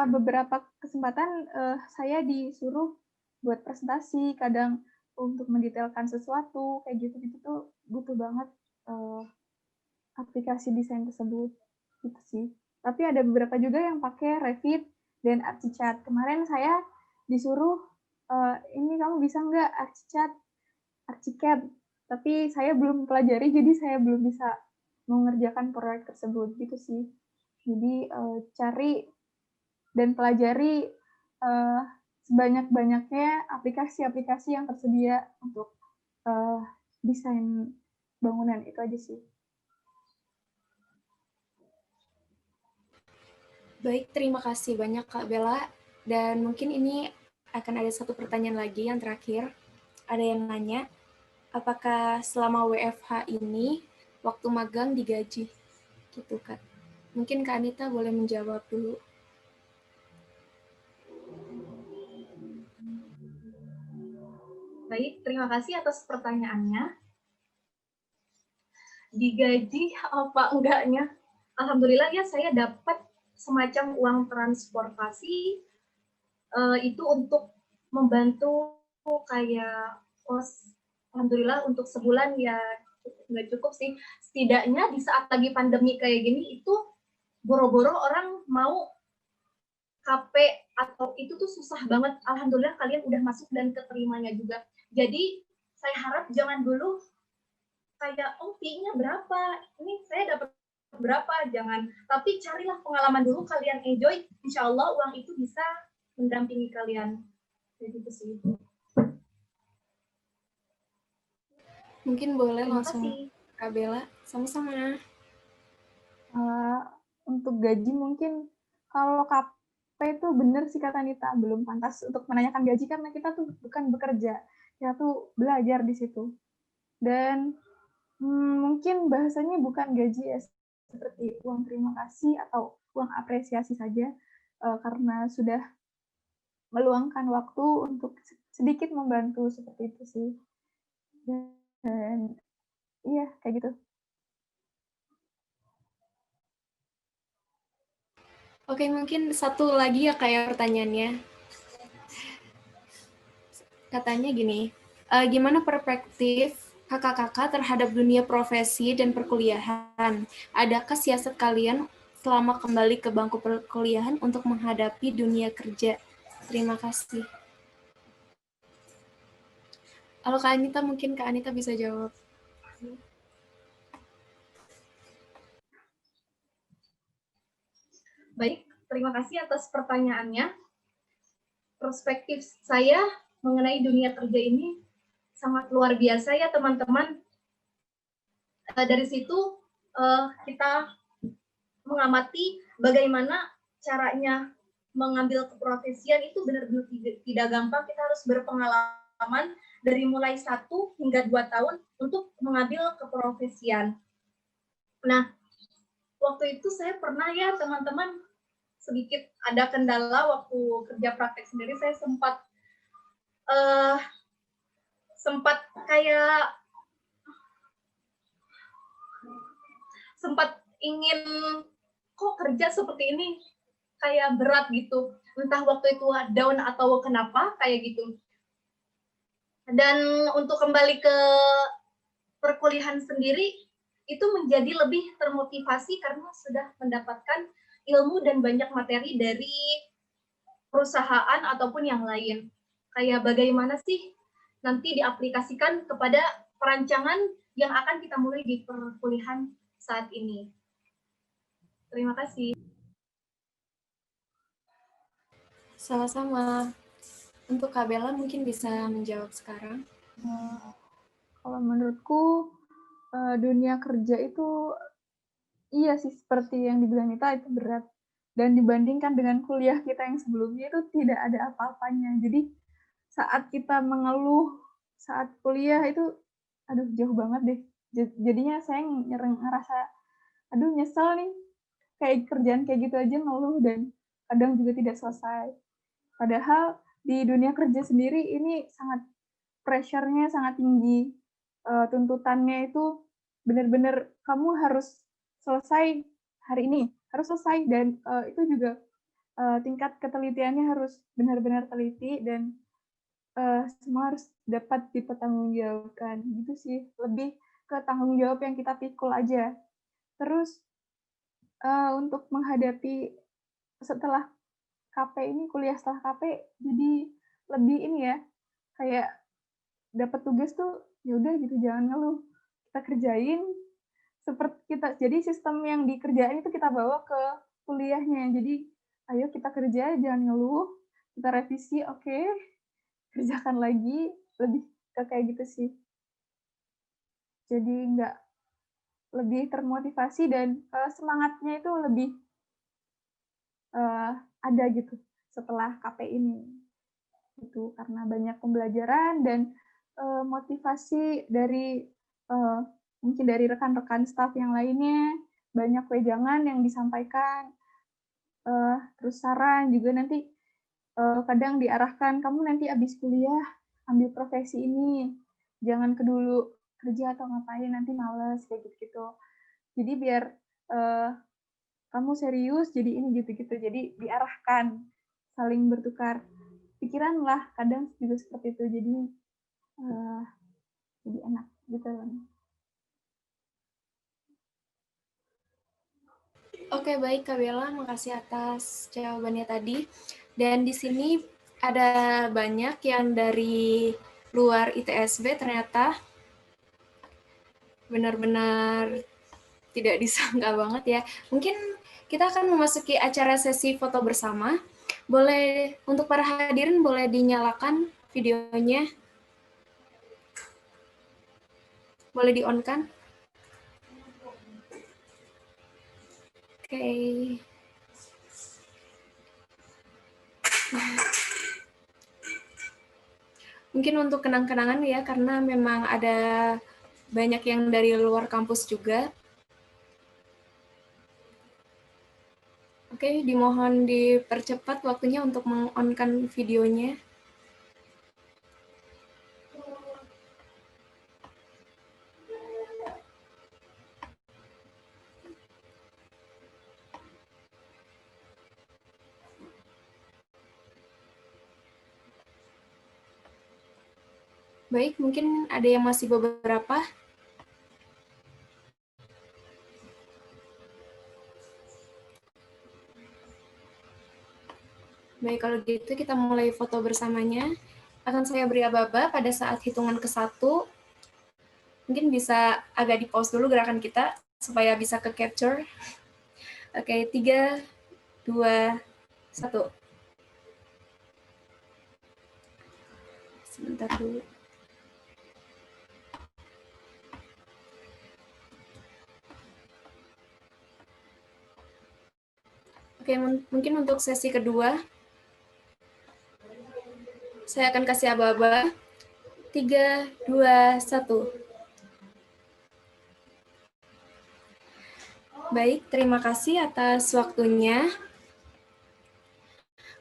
beberapa kesempatan saya disuruh buat presentasi, kadang untuk mendetailkan sesuatu, kayak gitu-gitu tuh butuh banget aplikasi desain tersebut. Gitu sih. Tapi ada beberapa juga yang pakai Revit dan ArchiCAD. Kemarin saya disuruh, ini kamu bisa nggak ArchiCAD? Tapi saya belum pelajari, jadi saya belum bisa mengerjakan proyek tersebut, gitu sih. Jadi cari dan pelajari sebanyak-banyaknya aplikasi-aplikasi yang tersedia untuk desain bangunan, itu aja sih. Baik, terima kasih banyak Kak Bella. Dan mungkin ini akan ada satu pertanyaan lagi yang terakhir. Ada yang nanya, apakah selama WFH ini waktu magang digaji? Gitu Kak. Mungkin Kak Anita boleh menjawab dulu. Baik, terima kasih atas pertanyaannya. Digaji apa enggaknya? Alhamdulillah ya saya dapat semacam uang transportasi itu untuk membantu kayak kos. Alhamdulillah untuk sebulan ya nggak cukup sih. Setidaknya di saat lagi pandemi kayak gini itu boro-boro orang mau KP atau itu tuh susah banget. Alhamdulillah kalian udah masuk dan keterimanya juga. Jadi saya harap jangan dulu kayak fee-nya berapa, ini saya dapat berapa, jangan. Tapi carilah pengalaman dulu, kalian enjoy, insya Allah uang itu bisa mendampingi kalian. Kayak gitu sih. Mungkin boleh Terima langsung kasih. Kak Bella, sama-sama. Untuk gaji mungkin kalau KP itu benar sih kata Nita, belum pantas untuk menanyakan gaji karena kita tuh bukan bekerja, kita tuh belajar di situ. Dan mungkin bahasanya bukan gaji ya, seperti uang terima kasih atau uang apresiasi saja, karena sudah meluangkan waktu untuk sedikit membantu, seperti itu sih. Dan iya, kayak gitu. Oke, mungkin satu lagi ya kayak pertanyaannya. Katanya gini, gimana perspektif kakak-kakak terhadap dunia profesi dan perkuliahan? Adakah siasat kalian selama kembali ke bangku perkuliahan untuk menghadapi dunia kerja? Terima kasih. Kalau Kak Anita, mungkin Kak Anita bisa jawab. Baik, terima kasih atas pertanyaannya. Perspektif saya mengenai dunia kerja ini sangat luar biasa ya teman-teman. Dari situ kita mengamati bagaimana caranya mengambil keprofesian itu benar-benar tidak gampang. Kita harus berpengalaman dari mulai 1 hingga 2 tahun untuk mengambil keprofesian. Nah, waktu itu saya pernah ya teman-teman sedikit ada kendala waktu kerja praktek sendiri. Saya sempat ingin kok kerja seperti ini kayak berat gitu, entah waktu itu down atau kenapa kayak gitu. Dan untuk kembali ke perkuliahan sendiri itu menjadi lebih termotivasi karena sudah mendapatkan ilmu dan banyak materi dari perusahaan ataupun yang lain. Kayak bagaimana sih nanti diaplikasikan kepada perancangan yang akan kita mulai di perkuliahan saat ini. Terima kasih. Sama-sama. Untuk Kak Bella mungkin bisa menjawab sekarang. Kalau menurutku dunia kerja itu iya sih seperti yang dibilang Nita itu berat. Dan dibandingkan dengan kuliah kita yang sebelumnya itu tidak ada apa-apanya. Jadi saat kita mengeluh saat kuliah itu aduh jauh banget deh. Jadinya saya ngerasa aduh nyesel nih kayak kerjaan kayak gitu aja ngeluh dan kadang juga tidak selesai. Padahal di dunia kerja sendiri ini sangat pressure-nya sangat tinggi. Tuntutannya itu benar-benar kamu harus selesai hari ini, harus selesai dan itu juga tingkat ketelitiannya harus benar-benar teliti dan semua harus dapat dipertanggungjawabkan gitu sih. Lebih ke tanggung jawab yang kita pikul aja. Terus untuk menghadapi setelah KP ini, kuliah setelah KP, jadi lebih ini ya, kayak dapat tugas tuh ya udah gitu jangan ngeluh. Kita kerjain seperti kita jadi sistem yang dikerjain itu kita bawa ke kuliahnya. Jadi ayo kita kerja jangan ngeluh, kita revisi oke, kerjakan lagi, lebih ke kayak gitu sih. Jadi nggak lebih termotivasi dan semangatnya itu lebih ada gitu setelah KP ini gitu karena banyak pembelajaran dan motivasi dari mungkin dari rekan-rekan staf yang lainnya, banyak wejangan yang disampaikan, terus saran juga nanti kadang diarahkan kamu nanti habis kuliah ambil profesi ini, jangan kedulu kerja atau ngapain nanti males kayak gitu-gitu. Jadi biar kamu serius jadi ini gitu-gitu. Jadi diarahkan, saling bertukar pikiran lah. Kadang juga seperti itu. Jadi enak gitu. Oke, baik Kak Bella, makasih atas jawabannya tadi. Dan di sini ada banyak yang dari luar ITSB ternyata benar-benar tidak disangka banget ya. Mungkin kita akan memasuki acara sesi foto bersama. Boleh untuk para hadirin boleh dinyalakan videonya. Boleh di-on-kan? Oke. Mungkin untuk kenang-kenangan ya, karena memang ada banyak yang dari luar kampus juga. Oke, dimohon dipercepat waktunya untuk meng-on-kan videonya. Baik, mungkin ada yang masih beberapa. Baik, kalau gitu kita mulai foto bersamanya. Akan saya beri aba-aba pada saat hitungan ke-1. Mungkin bisa agak di-pause dulu gerakan kita, supaya bisa ke-capture. Oke, 3, 2, 1. Sebentar dulu. Oke, mungkin untuk sesi kedua, saya akan kasih aba-aba. 3, 2, 1. Baik, terima kasih atas waktunya.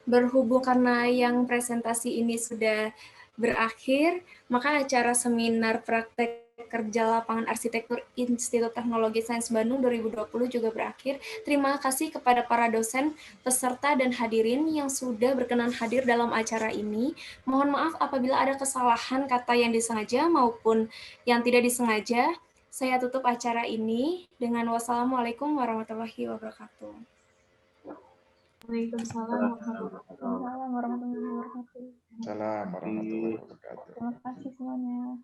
Berhubung karena yang presentasi ini sudah berakhir, maka acara seminar praktek kerja lapangan arsitektur Institut Teknologi Sains Bandung 2020 juga berakhir. Terima kasih kepada para dosen, peserta, dan hadirin yang sudah berkenan hadir dalam acara ini. Mohon maaf apabila ada kesalahan kata yang disengaja maupun yang tidak disengaja. Saya tutup acara ini dengan wassalamualaikum warahmatullahi wabarakatuh. Waalaikumsalam Waalaikumsalam warahmatullahi wabarakatuh. Salam warahmatullahi wabarakatuh. Terima kasih semuanya.